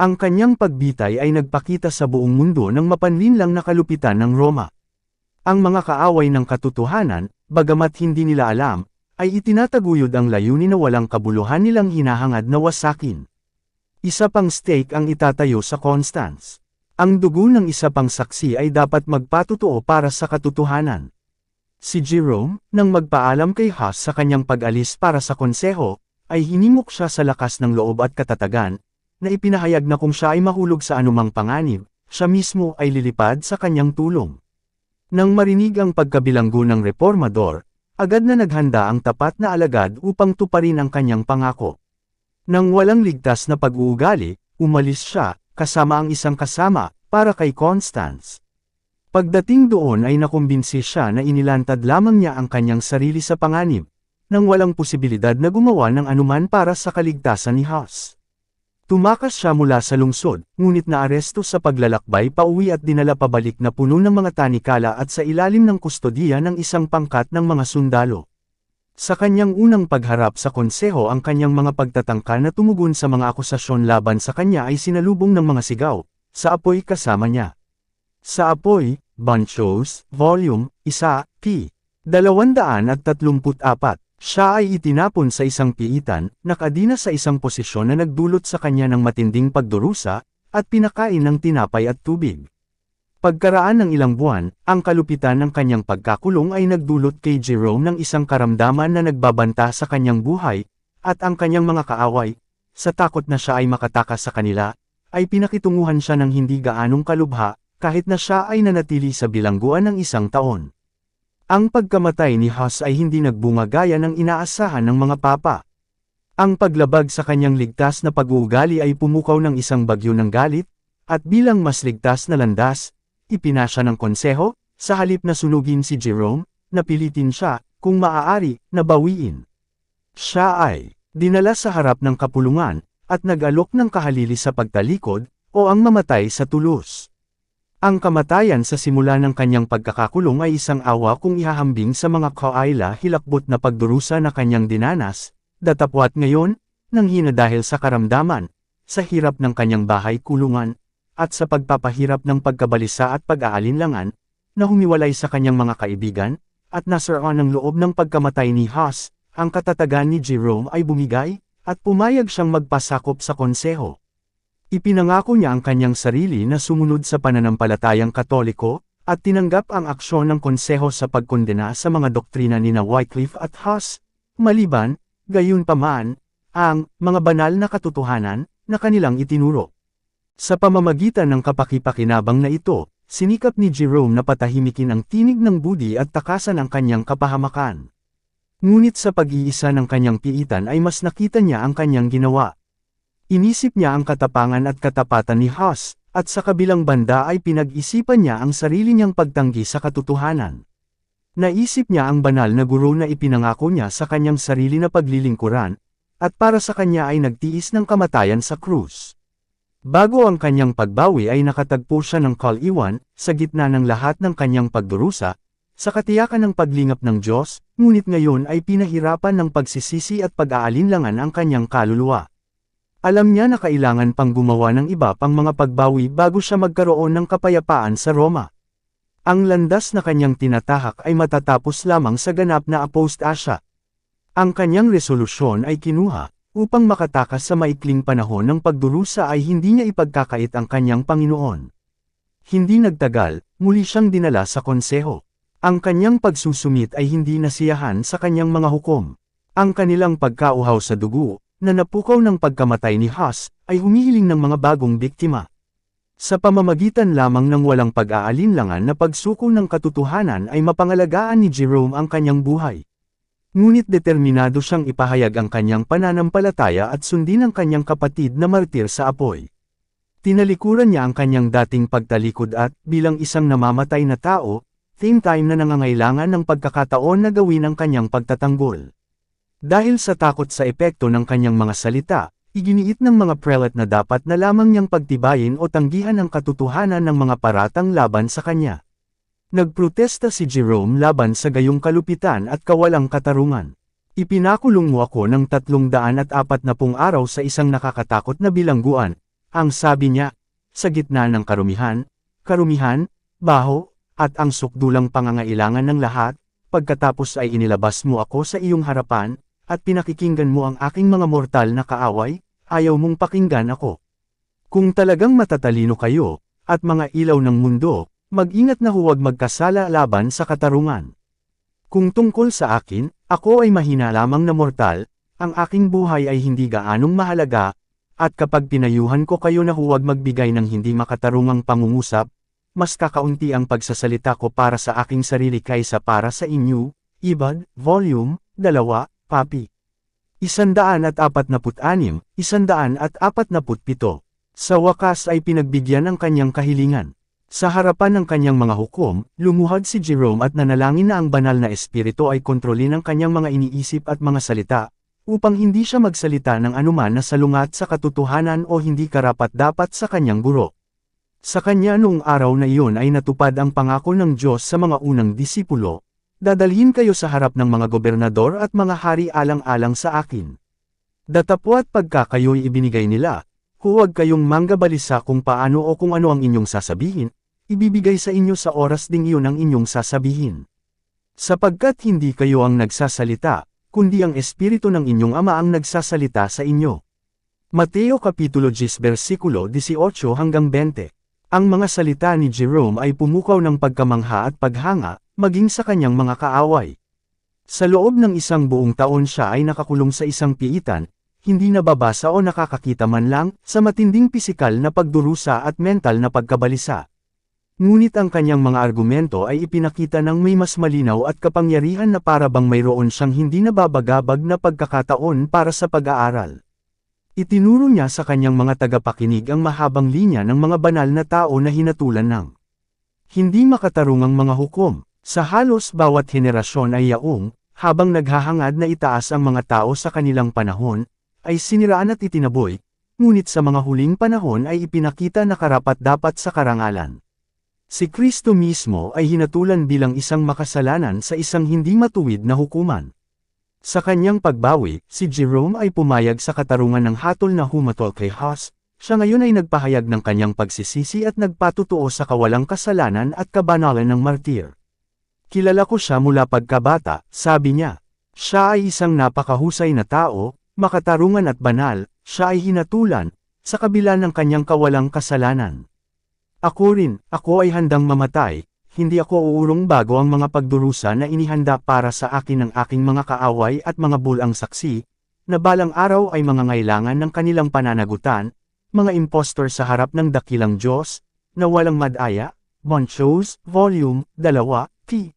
Ang kanyang pagbitay ay nagpakita sa buong mundo ng mapanlinlang na kalupitan ng Roma. Ang mga kaaway ng katotohanan, bagamat hindi nila alam, ay itinataguyod ang layunin na walang kabuluhan nilang hinahangad na wasakin. Isa pang stake ang itatayo sa Constance. Ang dugo ng isa pang saksi ay dapat magpatotoo para sa katotohanan. Si Jerome, nang magpaalam kay Huss sa kanyang pag-alis para sa konseho, ay hinimok siya sa lakas ng loob at katatagan, na ipinahayag na kung siya ay mahulog sa anumang panganib, siya mismo ay lilipad sa kanyang tulong. Nang marinig ang pagkabilanggo ng reformador, agad na naghanda ang tapat na alagad upang tuparin ang kanyang pangako. Nang walang ligtas na pag-uugali, umalis siya, kasama ang isang kasama, para kay Constance. Pagdating doon ay nakumbinsi siya na inilantad lamang niya ang kanyang sarili sa panganib, nang walang posibilidad na gumawa ng anuman para sa kaligtasan ni Huss. Tumakas siya mula sa lungsod, ngunit naaresto sa paglalakbay pauwi at dinala pabalik na puno ng mga tanikala at sa ilalim ng kustodiya ng isang pangkat ng mga sundalo. Sa kanyang unang pagharap sa konseho ang kanyang mga pagtatangka na tumugon sa mga akusasyon laban sa kanya ay sinalubong ng mga sigaw, sa apoy kasama niya. Sa apoy, Banchos, Volume 1, p. 234. Siya ay itinapon sa isang piitan, nakadina sa isang posisyon na nagdulot sa kanya ng matinding pagdurusa, at pinakain ng tinapay at tubig. Pagkaraan ng ilang buwan, ang kalupitan ng kanyang pagkakulong ay nagdulot kay Jerome ng isang karamdaman na nagbabanta sa kanyang buhay, at ang kanyang mga kaaway, sa takot na siya ay makatakas sa kanila, ay pinakitunguhan siya ng hindi gaanong kalubha, kahit na siya ay nanatili sa bilangguan ng isang taon. Ang pagkamatay ni Huss ay hindi nagbunga gaya ng inaasahan ng mga papa. Ang paglabag sa kanyang ligtas na pag-uugali ay pumukaw ng isang bagyo ng galit, at bilang mas ligtas na landas, ipinasya ng konseho, sa halip na sunugin si Jerome, napilitin siya, kung maaari, na bawiin. Siya ay dinala sa harap ng kapulungan, at nag-alok ng kahalili sa pagtalikod, o ang mamatay sa tulos. Ang kamatayan sa simula ng kanyang pagkakakulong ay isang awa kung ihahambing sa mga kaayla hilakbot na pagdurusa na kanyang dinanas, datapwat ngayon, nang hina dahil sa karamdaman, sa hirap ng kanyang bahay kulungan, at sa pagpapahirap ng pagkabalisa at pag-aalinlangan, na humiwalay sa kanyang mga kaibigan, at nasaraan ng loob ng pagkamatay ni Huss, ang katatagan ni Jerome ay bumigay, at pumayag siyang magpasakop sa konseho. Ipinangako niya ang kanyang sarili na sumunod sa pananampalatayang Katoliko, at tinanggap ang aksyon ng konseho sa pagkondena sa mga doktrina ni Wycliffe at Huss, maliban, gayunpaman, ang mga banal na katotohanan na kanilang itinuro. Sa pamamagitan ng kapakipakinabang na ito, sinikap ni Jerome na patahimikin ang tinig ng budi at takasan ang kanyang kapahamakan. Ngunit sa pag-iisa ng kanyang piitan ay mas nakita niya ang kanyang ginawa. Inisip niya ang katapangan at katapatan ni Huss, at sa kabilang banda ay pinag-isipan niya ang sarili niyang pagtanggi sa katotohanan. Naisip niya ang banal na guro na ipinangako niya sa kanyang sarili na paglilingkuran, at para sa kanya ay nagtiis ng kamatayan sa krus. Bago ang kanyang pagbawi ay nakatagpo siya ng kaliwan, sa gitna ng lahat ng kanyang pagdurusa, sa katiyakan ng paglingap ng Diyos, ngunit ngayon ay pinahirapan ng pagsisisi at pag-aalinlangan ang kanyang kaluluwa. Alam niya na kailangan pang gumawa ng iba pang mga pagbawi bago siya magkaroon ng kapayapaan sa Roma. Ang landas na kanyang tinatahak ay matatapos lamang sa ganap na apostasya. Ang kanyang resolusyon ay kinuha, upang makatakas sa maikling panahon ng pagdurusa ay hindi niya ipagkakait ang kanyang Panginoon. Hindi nagtagal, muli siyang dinala sa konseho. Ang kanyang pagsusumit ay hindi nasiyahan sa kanyang mga hukom. Ang kanilang pagkauhaw sa dugo, na napukaw ng pagkamatay ni Huss, ay humihiling ng mga bagong biktima. Sa pamamagitan lamang ng walang pag-aalinlangan na pagsuko ng katotohanan ay mapangalagaan ni Jerome ang kanyang buhay. Ngunit determinado siyang ipahayag ang kanyang pananampalataya at sundin ang kanyang kapatid na martir sa apoy. Tinalikuran niya ang kanyang dating pagtalikod at, bilang isang namamatay na tao, same time na nangangailangan ng pagkakataon na gawin ang kanyang pagtatanggol. Dahil sa takot sa epekto ng kanyang mga salita, iginiit ng mga prelate na dapat na lamang niyang pagtibayin o tanggihan ang katotohanan ng mga paratang laban sa kanya. Nagprotesta si Jerome laban sa gayong kalupitan at kawalang katarungan. Ipinakulong mo ako ng 340 araw sa isang nakakatakot na bilangguan, ang sabi niya, sa gitna ng karumihan, baho, at ang sukdulang pangangailangan ng lahat, pagkatapos ay inilabas mo ako sa iyong harapan, at pinakikinggan mo ang aking mga mortal na kaaway, ayaw mong pakinggan ako. Kung talagang matatalino kayo, at mga ilaw ng mundo, mag-ingat na huwag magkasala laban sa katarungan. Kung tungkol sa akin, ako ay mahina lamang na mortal, ang aking buhay ay hindi gaanong mahalaga, at kapag pinayuhan ko kayo na huwag magbigay ng hindi makatarungang pangungusap, mas kakaunti ang pagsasalita ko para sa aking sarili kaysa para sa inyo. Ibad, Volume 2, Papi. 146, 147. Sa wakas ay pinagbigyan ang kanyang kahilingan. Sa harapan ng kanyang mga hukom, lumuhad si Jerome at nanalangin na ang banal na espiritu ay kontrolin ang kanyang mga iniisip at mga salita, upang hindi siya magsalita ng anuman na salungat sa katotohanan o hindi karapat-dapat sa kanyang guro. Sa kanya noong araw na iyon ay natupad ang pangako ng Diyos sa mga unang disipulo, dadalhin kayo sa harap ng mga gobernador at mga hari alang-alang sa akin. Datapwat pagka kayo'y ibinigay nila, huwag kayong manggabalisa kung paano o kung ano ang inyong sasabihin, ibibigay sa inyo sa oras ding iyon ang inyong sasabihin. Sapagkat hindi kayo ang nagsasalita, kundi ang Espiritu ng inyong Ama ang nagsasalita sa inyo. Mateo Kapitulo 10 versikulo 18 hanggang 20. Ang mga salita ni Jerome ay pumukaw ng pagkamangha at paghanga, maging sa kanyang mga kaaway. Sa loob ng isang buong taon siya ay nakakulong sa isang piitan, hindi nababasa o nakakakita man lang, sa matinding pisikal na pagdurusa at mental na pagkabalisa. Ngunit ang kanyang mga argumento ay ipinakita ng may mas malinaw at kapangyarihan na para bang mayroon siyang hindi nababagabag na pagkakataon para sa pag-aaral. Itinuro niya sa kanyang mga tagapakinig ang mahabang linya ng mga banal na tao na hinatulan ng hindi makatarungang mga hukom. Sa halos bawat henerasyon ay yaong, habang naghahangad na itaas ang mga tao sa kanilang panahon, ay siniraan at itinaboy, ngunit sa mga huling panahon ay ipinakita na karapat-dapat sa karangalan. Si Kristo mismo ay hinatulan bilang isang makasalanan sa isang hindi matuwid na hukuman. Sa kanyang pagbawi, si Jerome ay pumayag sa katarungan ng hatol na humatol kay Huss. Siya ngayon ay nagpahayag ng kanyang pagsisisi at nagpatutuo sa kawalang kasalanan at kabanalan ng martir. Kilala ko siya mula pagkabata, sabi niya. Siya ay isang napakahusay na tao, makatarungan at banal, siya ay hinatulan, sa kabila ng kanyang kawalang kasalanan. Ako ay handang mamatay, hindi ako uurong bago ang mga pagdurusa na inihanda para sa akin ng aking mga kaaway at mga bulang saksi, na balang araw ay mangangailangan ng kanilang pananagutan, mga impostor sa harap ng dakilang Diyos, na walang madaya. Montrose, Volume 2, p.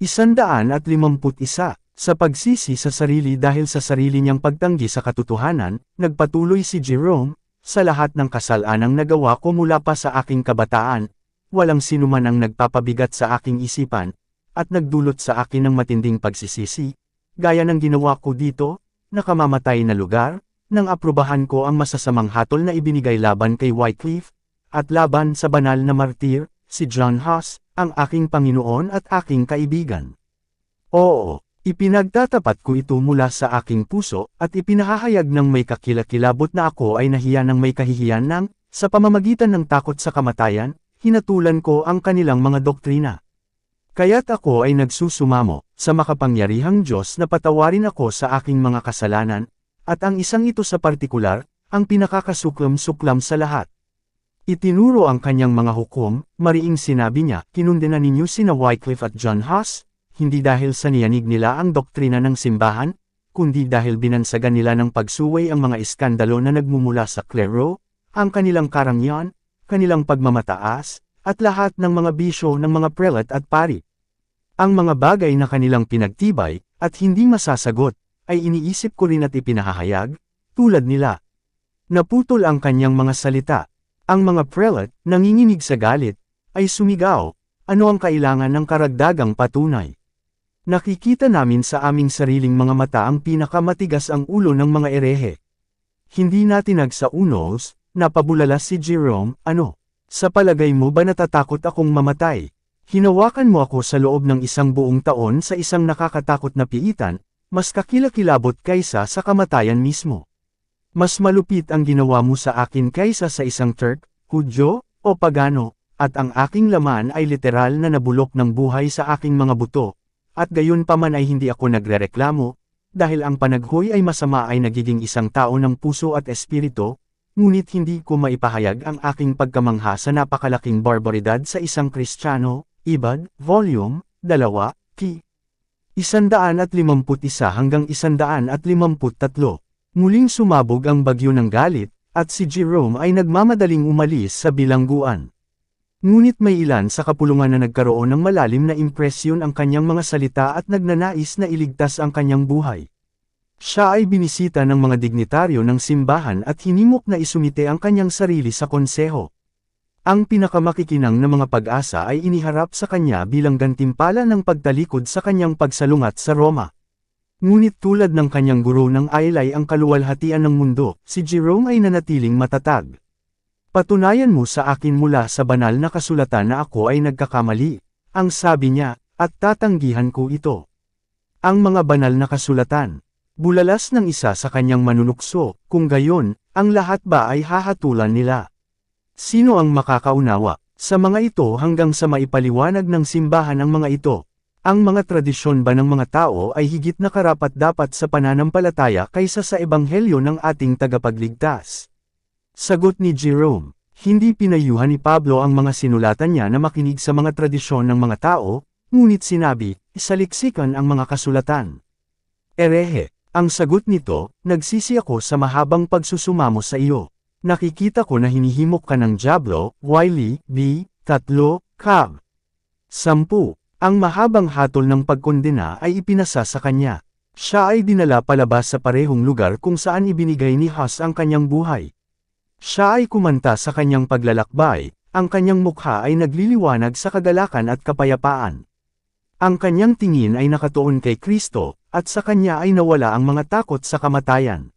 151. Sa pagsisi sa sarili dahil sa sarili niyang pagtanggi sa katotohanan, nagpatuloy si Jerome, sa lahat ng kasalanang nagawa ko mula pa sa aking kabataan, walang sinuman ang nagpapabigat sa aking isipan, at nagdulot sa akin ng matinding pagsisisi, gaya ng ginawa ko dito, nakamamatay na lugar, nang aprubahan ko ang masasamang hatol na ibinigay laban kay Wycliffe, at laban sa banal na martir, si John Huss, ang aking Panginoon at aking kaibigan. Oo, ipinagtatapat ko ito mula sa aking puso, at ipinahahayag ng may kakilakilabot na ako ay nahiya ng may kahihiyan ng, sa pamamagitan ng takot sa kamatayan, hinatulan ko ang kanilang mga doktrina. Kaya't ako ay nagsusumamo, sa makapangyarihang Diyos na patawarin ako sa aking mga kasalanan, at ang isang ito sa partikular, ang pinakakasuklam-suklam sa lahat. Itinuro ang kanyang mga hukom, mariing sinabi niya, kinundena ninyo sina Wycliffe at John Huss, hindi dahil sa niyanig nila ang doktrina ng simbahan, kundi dahil binansagan nila ng pagsuway ang mga iskandalo na nagmumula sa klero, ang kanilang karangyaan, kanilang pagmamataas, at lahat ng mga bisyo ng mga prelate at pari. Ang mga bagay na kanilang pinagtibay, at hindi masasagot, ay iniisip ko rin at ipinahahayag, tulad nila. Naputol ang kanyang mga salita. Ang mga prelate, nanginginig sa galit, ay sumigaw, ano ang kailangan ng karagdagang patunay? Nakikita namin sa aming sariling mga mata ang pinakamatigas ang ulo ng mga erehe. Hindi natin nagsaunos, napabulala si Jerome, ano? Sa palagay mo ba natatakot akong mamatay? Hinawakan mo ako sa loob ng isang buong taon sa isang nakakatakot na piitan, mas kakilakilabot kaysa sa kamatayan mismo. Mas malupit ang ginawa mo sa akin kaysa sa isang Turk, Hudyo, o Pagano, at ang aking laman ay literal na nabulok ng buhay sa aking mga buto, at gayon pa man ay hindi ako nagrereklamo, dahil ang panaghoy ay masama ay nagiging isang tao ng puso at espiritu, ngunit hindi ko maipahayag ang aking pagkamangha sa napakalaking barbaridad sa isang Kristiyano. Ibad, Volume 2, p. 151 hanggang 153. Muling sumabog ang bagyo ng galit, at si Jerome ay nagmamadaling umalis sa bilangguan. Ngunit may ilan sa kapulungan na nagkaroon ng malalim na impresyon ang kanyang mga salita at nagnanais na iligtas ang kanyang buhay. Siya ay binisita ng mga dignitaryo ng simbahan at hinimok na isumite ang kanyang sarili sa konseho. Ang pinakamakikinang na mga pag-asa ay iniharap sa kanya bilang gantimpala ng pagtalikod sa kanyang pagsalungat sa Roma. Ngunit tulad ng kanyang guro ng aylay ang kaluwalhatian ng mundo, si Jerome ay nanatiling matatag. Patunayan mo sa akin mula sa banal na kasulatan na ako ay nagkakamali, ang sabi niya, at tatanggihan ko ito. Ang mga banal na kasulatan. Bulalas ng isa sa kanyang manunukso, kung gayon, ang lahat ba ay hahatulan nila? Sino ang makakaunawa sa mga ito hanggang sa maipaliwanag ng simbahan ang mga ito? Ang mga tradisyon ba ng mga tao ay higit na karapat-dapat sa pananampalataya kaysa sa ebanghelyo ng ating tagapagligtas? Sagot ni Jerome, hindi pinayuhan ni Pablo ang mga sinulatan niya na makinig sa mga tradisyon ng mga tao, ngunit sinabi, isaliksikan ang mga kasulatan. Erehe, ang sagot nito, nagsisi ako sa mahabang pagsusumamo sa iyo. Nakikita ko na hinihimok ka ng dyablo, Wiley, B. 3, Cab. 10. Ang mahabang hatol ng pagkondena ay ipinasa sa kanya. Siya ay dinala palabas sa parehong lugar kung saan ibinigay ni Huss ang kanyang buhay. Siya ay kumanta sa kanyang paglalakbay, ang kanyang mukha ay nagliliwanag sa kagalakan at kapayapaan. Ang kanyang tingin ay nakatuon kay Kristo, at sa kanya ay nawala ang mga takot sa kamatayan.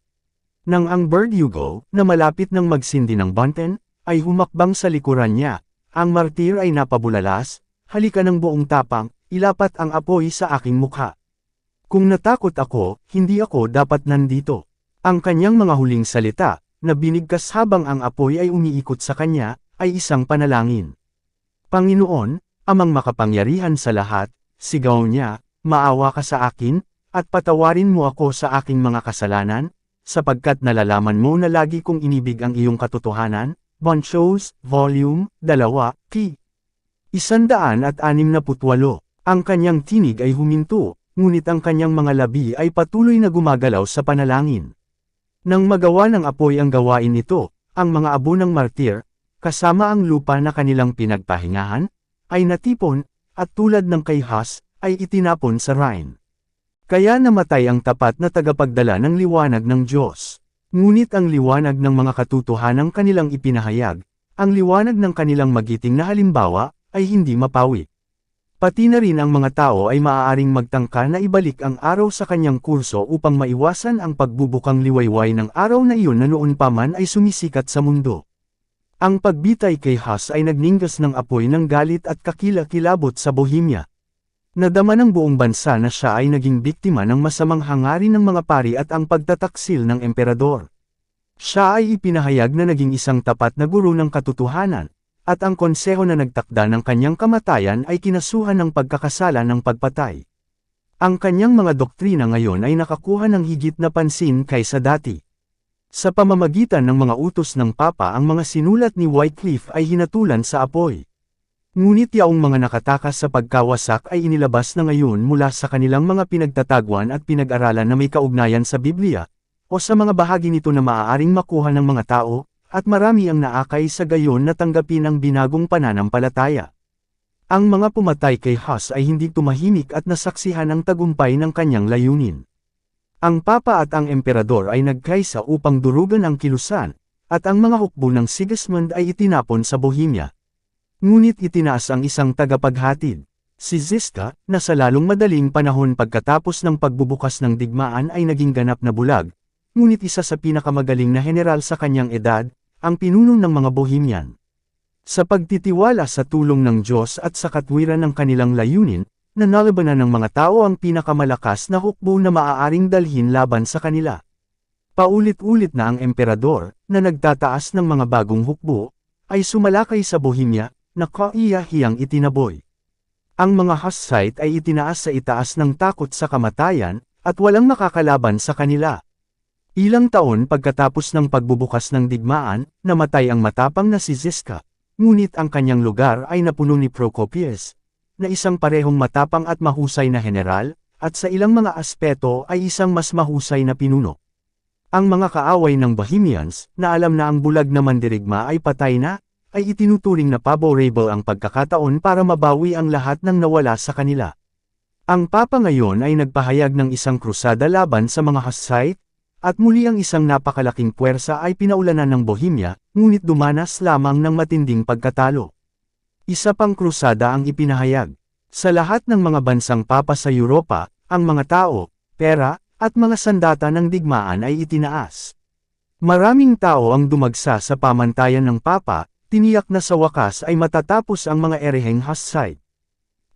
Nang ang Verdugo, na malapit ng magsindi ng Banten, ay humakbang sa likuran niya, ang martir ay napabulalas, halika ng buong tapang, ilapat ang apoy sa aking mukha. Kung natakot ako, hindi ako dapat nandito. Ang kanyang mga huling salita, na binigkas habang ang apoy ay umiikot sa kanya, ay isang panalangin. Panginoon, amang makapangyarihan sa lahat, sigaw niya, maawa ka sa akin, at patawarin mo ako sa aking mga kasalanan, sapagkat nalalaman mo na lagi kong inibig ang iyong katotohanan. Bonchos, Volume 2, P. 168. Ang kanyang tinig ay huminto, ngunit ang kanyang mga labi ay patuloy na gumagalaw sa panalangin. Nang magawa ng apoy ang gawain nito, ang mga abo ng martir, kasama ang lupa na kanilang pinagpahingahan, ay natipon, at tulad ng kay Huss, ay itinapon sa Rhine. Kaya namatay ang tapat na tagapagdala ng liwanag ng Diyos. Ngunit ang liwanag ng mga katotohanang kanilang ipinahayag, ang liwanag ng kanilang magiting na halimbawa, ay hindi mapawi. Pati na rin ang mga tao ay maaaring magtangka na ibalik ang araw sa kanyang kurso upang maiwasan ang pagbubukang liwayway ng araw na iyon na noon pa man ay sumisikat sa mundo. Ang pagbitay kay Huss ay nagningas ng apoy ng galit at kakilakilabot sa Bohemia. Nadama ng buong bansa na siya ay naging biktima ng masamang hangarin ng mga pari at ang pagtataksil ng emperador. Siya ay ipinahayag na naging isang tapat na guro ng katotohanan, at ang konseho na nagtakda ng kanyang kamatayan ay kinasuhan ng pagkakasala ng pagpatay. Ang kanyang mga doktrina ngayon ay nakakuha ng higit na pansin kaysa dati. Sa pamamagitan ng mga utos ng Papa ang mga sinulat ni Wycliffe ay hinatulan sa apoy. Ngunit yaong mga nakatakas sa pagkawasak ay inilabas na ngayon mula sa kanilang mga pinagtatagwan at pinag-aralan na may kaugnayan sa Biblia, o sa mga bahagi nito na maaaring makuha ng mga tao, at marami ang naakay sa gayon na tanggapin ang binagong pananampalataya. Ang mga pumatay kay Huss ay hindi tumahimik at nasaksihan ang tagumpay ng kanyang layunin. Ang Papa at ang Emperador ay nagkaisa upang durugan ang kilusan, at ang mga hukbo ng Sigismund ay itinapon sa Bohemia. Ngunit itinaas ang isang tagapaghatid. Si Ziska, na sa lalong madaling panahon pagkatapos ng pagbubukas ng digmaan ay naging ganap na bulag, ngunit isa sa pinakamagaling na general sa kanyang edad, ang pinuno ng mga Bohemian. Sa pagtitiwala sa tulong ng Diyos at sa katwiran ng kanilang layunin, nanalabanan ng mga tao ang pinakamalakas na hukbo na maaaring dalhin laban sa kanila. Paulit-ulit na ang emperador, na nagtataas ng mga bagong hukbo, ay sumalakay sa Bohemia, na kaiyahiyang itinaboy. Ang mga Hussite ay itinaas sa itaas ng takot sa kamatayan, at walang makakalaban sa kanila. Ilang taon pagkatapos ng pagbubukas ng digmaan, namatay ang matapang na si Ziska, ngunit ang kanyang lugar ay napuno ni Procopius, na isang parehong matapang at mahusay na general, at sa ilang mga aspeto ay isang mas mahusay na pinuno. Ang mga kaaway ng Bohemians, na alam na ang bulag na mandirigma ay patay na, ay itinuturing na favorable ang pagkakataon para mabawi ang lahat ng nawala sa kanila. Ang Papa ngayon ay nagpahayag ng isang krusada laban sa mga Hussite, at muli ang isang napakalaking puwersa ay pinaulanan ng Bohemia, ngunit dumanas lamang ng matinding pagkatalo. Isa pang krusada ang ipinahayag. Sa lahat ng mga bansang Papa sa Europa, ang mga tao, pera, at mga sandata ng digmaan ay itinaas. Maraming tao ang dumagsa sa pamantayan ng Papa, tiniyak na sa wakas ay matatapos ang mga ereheng Hussite.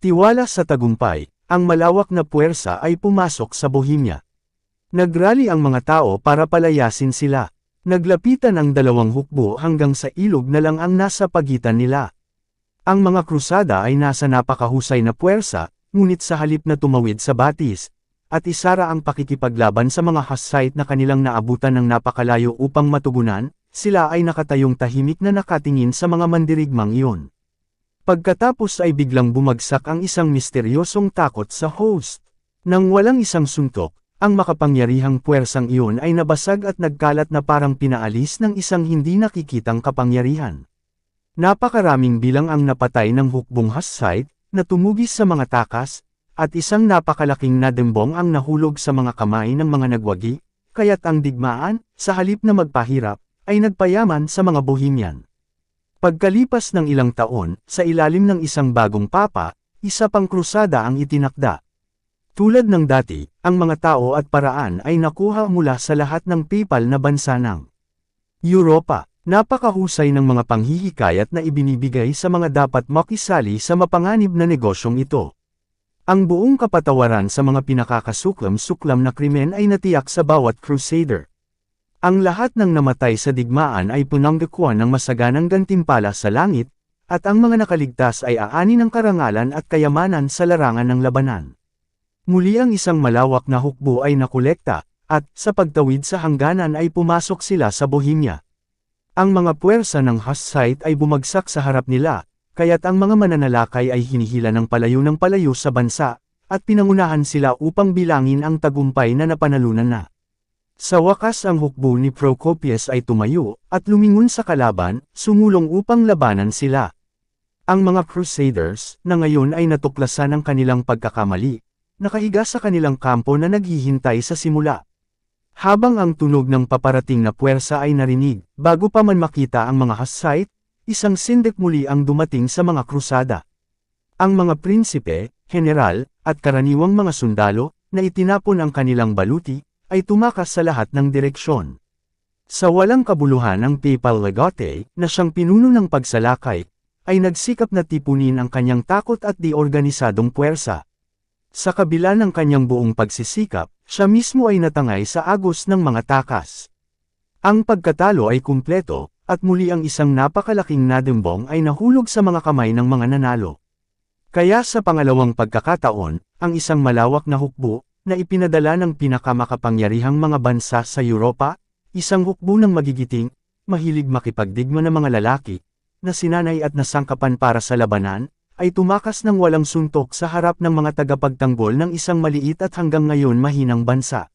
Tiwala sa tagumpay, ang malawak na puwersa ay pumasok sa Bohemia. Nagrally ang mga tao para palayasin sila. Naglapitan ang dalawang hukbo hanggang sa ilog na lang ang nasa pagitan nila. Ang mga krusada ay nasa napakahusay na puwersa, ngunit sa halip na tumawid sa batis, at isara ang pakikipaglaban sa mga Hussite na kanilang naabutan ng napakalayo upang matugunan, sila ay nakatayong tahimik na nakatingin sa mga mandirigmang iyon. Pagkatapos ay biglang bumagsak ang isang misteryosong takot sa host. Nang walang isang suntok, ang makapangyarihang puwersang iyon ay nabasag at nagkalat na parang pinaalis ng isang hindi nakikitang kapangyarihan. Napakaraming bilang ang napatay ng hukbong Hussite, na tumugis sa mga takas, at isang napakalaking nadembong ang nahulog sa mga kamay ng mga nagwagi, kaya't ang digmaan, sa halip na magpahirap, ay nagpayaman sa mga Bohemian. Pagkalipas ng ilang taon, sa ilalim ng isang bagong papa, isa pang krusada ang itinakda. Tulad ng dati, ang mga tao at paraan ay nakuha mula sa lahat ng papal na bansa ng Europa. Napakahusay ng mga panghihikayat na ibinibigay sa mga dapat makisali sa mapanganib na negosyong ito. Ang buong kapatawaran sa mga pinakakasuklam-suklam na krimen ay natiyak sa bawat crusader. Ang lahat ng namatay sa digmaan ay punanggakuan ng masaganang gantimpala sa langit, at ang mga nakaligtas ay aani ng karangalan at kayamanan sa larangan ng labanan. Muli ang isang malawak na hukbo ay nakolekta, at sa pagtawid sa hangganan ay pumasok sila sa Bohemia. Ang mga puwersa ng Hussite ay bumagsak sa harap nila, kaya't ang mga mananalakay ay hinihila ng palayo sa bansa, at pinangunahan sila upang bilangin ang tagumpay na napanalunan na. Sa wakas ang hukbo ni Procopius ay tumayo, at lumingon sa kalaban, sumulong upang labanan sila. Ang mga Crusaders, na ngayon ay natuklasan ng kanilang pagkakamali, nakahiga sa kanilang kampo na naghihintay sa simula. Habang ang tunog ng paparating na puwersa ay narinig, bago pa man makita ang mga Hussite, isang sindek muli ang dumating sa mga krusada. Ang mga prinsipe, general, at karaniwang mga sundalo, na itinapon ang kanilang baluti, ay tumakas sa lahat ng direksyon. Sa walang kabuluhan ang papal legate, na siyang pinuno ng pagsalakay, ay nagsikap na tipunin ang kanyang takot at di-organisadong puwersa. Sa kabila ng kanyang buong pagsisikap, siya mismo ay natangay sa agos ng mga takas. Ang pagkatalo ay kumpleto, at muli ang isang napakalaking nadembong ay nahulog sa mga kamay ng mga nanalo. Kaya sa pangalawang pagkakataon, ang isang malawak na hukbo, na ipinadala ng pinakamakapangyarihang mga bansa sa Europa, isang hukbo ng magigiting, mahilig makipagdigma ng mga lalaki, na sinanay at nasangkapan para sa labanan, ay tumakas ng walang suntok sa harap ng mga tagapagtanggol ng isang maliit at hanggang ngayon mahinang bansa.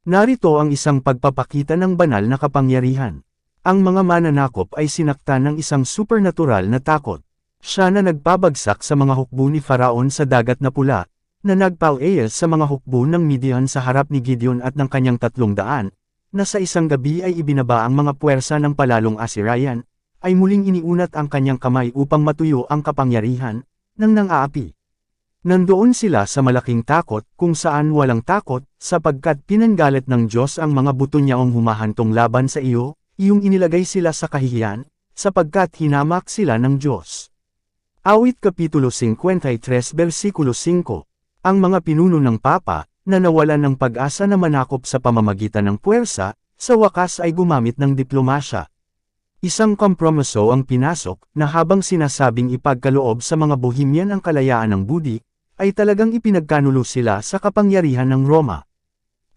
Narito ang isang pagpapakita ng banal na kapangyarihan. Ang mga mananakop ay sinaktan ng isang supernatural na takot. Siya na nagpabagsak sa mga hukbo ni Faraon sa dagat na pula, na nagpalaeyas sa mga hukbo ng Midian sa harap ni Gideon at ng kanyang 300, na sa isang gabi ay ibinaba ang mga puwersa ng palalong Assyrian, ay muling iniunat ang kanyang kamay upang matuyo ang kapangyarihan, ng nang-aapi. Nandoon sila sa malaking takot, kung saan walang takot, sapagkat pinanggalit ng Diyos ang mga buto niyang humahantong laban sa iyo, iyong inilagay sila sa kahihiyan, sapagkat hinamak sila ng Diyos. Awit Kapitulo 53 versikulo 5. Ang mga pinuno ng Papa, na nawalan ng pag-asa na manakop sa pamamagitan ng puwersa, sa wakas ay gumamit ng diplomasya. Isang kompromiso ang pinasok, na habang sinasabing ipagkaloob sa mga Bohemian ang kalayaan ng Budi, ay talagang ipinagkanulo sila sa kapangyarihan ng Roma.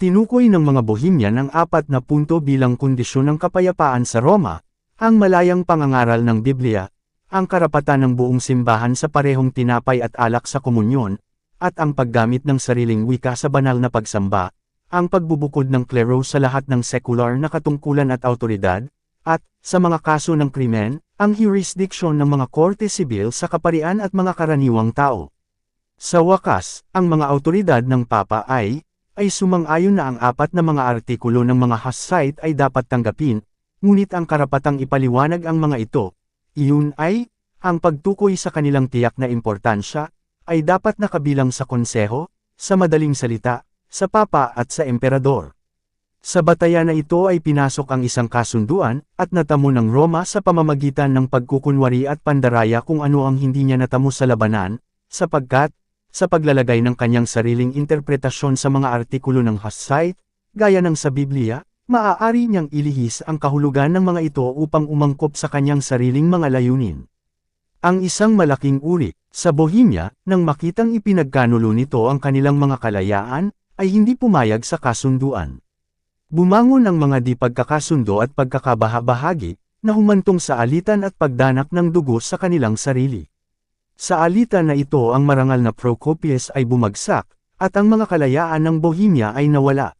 Tinukoy ng mga Bohemian ang 4 na punto bilang kondisyon ng kapayapaan sa Roma, ang malayang pangangaral ng Biblia, ang karapatan ng buong simbahan sa parehong tinapay at alak sa komunyon, at ang paggamit ng sariling wika sa banal na pagsamba, ang pagbubukod ng klero sa lahat ng sekular na katungkulan at awtoridad, at, sa mga kaso ng krimen, ang jurisdiksyon ng mga korte sibil sa kaparian at mga karaniwang tao. Sa wakas, ang mga awtoridad ng Papa ay sumang-ayon na ang apat na mga artikulo ng mga Huss site ay dapat tanggapin, ngunit ang karapatang ipaliwanag ang mga ito, iyon ay, ang pagtukoy sa kanilang tiyak na importansya, ay dapat nakabilang sa konseho, sa madaling salita, sa Papa at sa Emperador. Sa batayan na ito ay pinasok ang isang kasunduan, at natamo ng Roma sa pamamagitan ng pagkukunwari at pandaraya kung ano ang hindi niya natamo sa labanan, sapagkat, sa paglalagay ng kanyang sariling interpretasyon sa mga artikulo ng Huss site, gaya ng sa Biblia, maaari niyang ilihis ang kahulugan ng mga ito upang umangkop sa kanyang sariling mga layunin. Ang isang malaking uri, sa Bohemia, nang makitang ipinagkanulo nito ang kanilang mga kalayaan, ay hindi pumayag sa kasunduan. Bumangon ang mga di pagkakasundo at pagkakabahabahagi, na humantong sa alitan at pagdanak ng dugo sa kanilang sarili. Sa alitan na ito ang marangal na Procopius ay bumagsak, at ang mga kalayaan ng Bohemia ay nawala.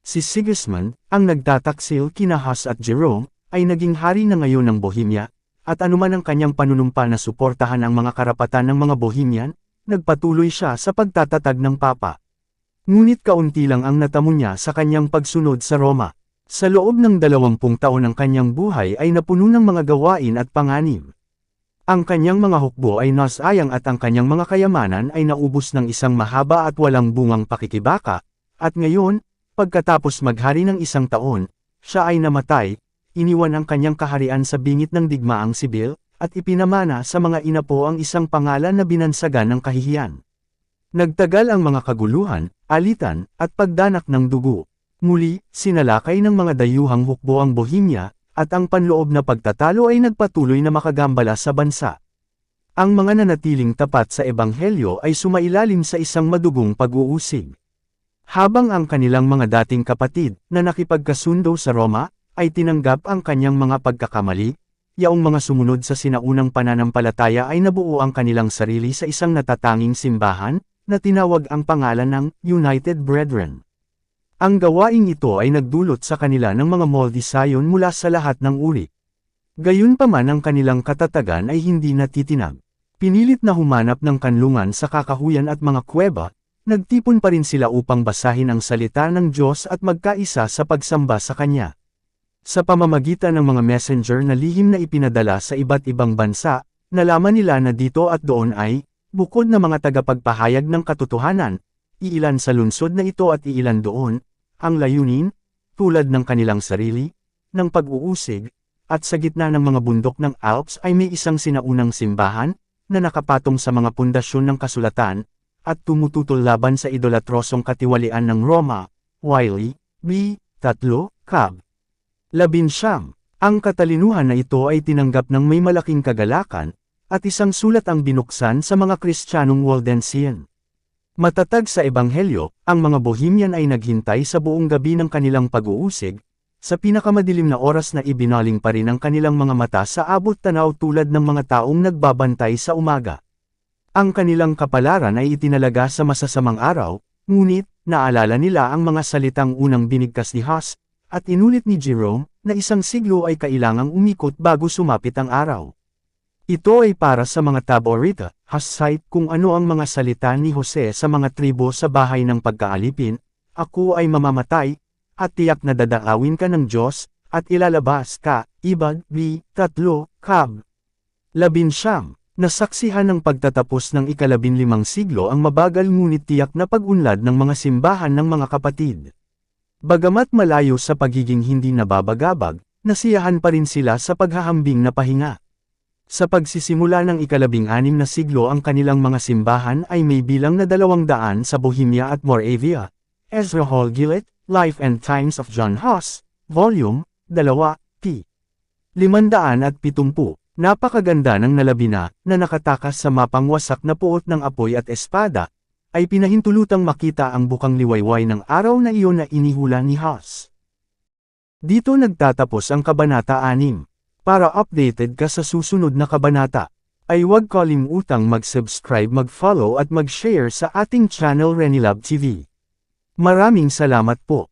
Si Sigismund, ang nagtataksil kina Huss at Jerome, ay naging hari na ngayon ng Bohemia, at anuman ang kanyang panunumpa na suportahan ang mga karapatan ng mga Bohemian, nagpatuloy siya sa pagtatatag ng Papa. Ngunit kaunti lang ang natamo niya sa kanyang pagsunod sa Roma. Sa loob ng 20 taon ng kanyang buhay ay napuno ng mga gawain at panganib. Ang kanyang mga hukbo ay nasayang at ang kanyang mga kayamanan ay naubos ng isang mahaba at walang bungang pakikibaka, at ngayon, pagkatapos maghari ng 1 taon, siya ay namatay, iniwan ang kanyang kaharian sa bingit ng digmaang sibil, at ipinamana sa mga inapo ang isang pangalan na binansagan ng kahihiyan. Nagtagal ang mga kaguluhan, alitan, at pagdanak ng dugo. Muli, sinalakay ng mga dayuhang hukbo ang Bohemia, at ang panloob na pagtatalo ay nagpatuloy na makagambala sa bansa. Ang mga nanatiling tapat sa Ebanghelyo ay sumailalim sa isang madugong pag-uusig. Habang ang kanilang mga dating kapatid, na nakipagkasundo sa Roma, ay tinanggap ang kanyang mga pagkakamali, yaong mga sumunod sa sinaunang pananampalataya ay nabuo ang kanilang sarili sa isang natatanging simbahan, na tinawag ang pangalan ng United Brethren. Ang gawaing ito ay nagdulot sa kanila ng mga moldisayon mula sa lahat ng uri. Gayunpaman ang kanilang katatagan ay hindi natitinag. Pinilit na humanap ng kanlungan sa kakahuyan at mga kuweba, nagtipon pa rin sila upang basahin ang salita ng Diyos at magkaisa sa pagsamba sa Kanya. Sa pamamagitan ng mga messenger na lihim na ipinadala sa iba't ibang bansa, nalaman nila na dito at doon ay, bukod na mga tagapagpahayag ng katotohanan, iilan sa lungsod na ito at iilan doon, ang layunin, tulad ng kanilang sarili, ng pag-uusig, at sa gitna ng mga bundok ng Alps ay may isang sinaunang simbahan, na nakapatong sa mga pundasyon ng kasulatan, at tumututol laban sa idolatrosong katiwalian ng Roma, Wiley, B. 3, Cab. 19. Ang katalinuhan na ito ay tinanggap ng may malaking kagalakan, at isang sulat ang binuksan sa mga Kristiyanong Waldensian. Matatag sa Ebanghelyo, ang mga Bohemian ay naghintay sa buong gabi ng kanilang pag-uusig, sa pinakamadilim na oras na ibinaling pa rin ang kanilang mga mata sa abot tanaw tulad ng mga taong nagbabantay sa umaga. Ang kanilang kapalaran ay itinalaga sa masasamang araw, ngunit, naalala nila ang mga salitang unang binigkas ni Huss, at inulit ni Jerome, na isang siglo ay kailangang umikot bago sumapit ang araw. Ito ay para sa mga Taborita, Huss site kung ano ang mga salita ni Jose sa mga tribo sa bahay ng pagkaalipin, ako ay mamamatay, at tiyak na dadaawin ka ng Diyos, at ilalabas ka, Ibad, B. 3, Cab. 19. Nasaksihan ng pagtatapos ng ika-15 siglo ang mabagal ngunit tiyak na pag-unlad ng mga simbahan ng mga kapatid. Bagamat malayo sa pagiging hindi nababagabag, nasiyahan pa rin sila sa paghahambing na pahinga. Sa pagsisimula ng ika-16 na siglo ang kanilang mga simbahan ay may bilang na 200 sa Bohemia at Moravia. Ezra Hall Gillett, Life and Times of John Huss, Volume 2, p. 570. Napakaganda ng nalabina, na nakatakas sa mapang wasak na puot ng apoy at espada, ay pinahintulutang makita ang bukang liwayway ng araw na iyon na inihula ni Huss. Dito nagtatapos ang Kabanata 6. Para updated ka sa susunod na kabanata, ay huwag kalimutang mag-subscribe, mag-follow at mag-share sa ating channel Renilab TV. Maraming salamat po.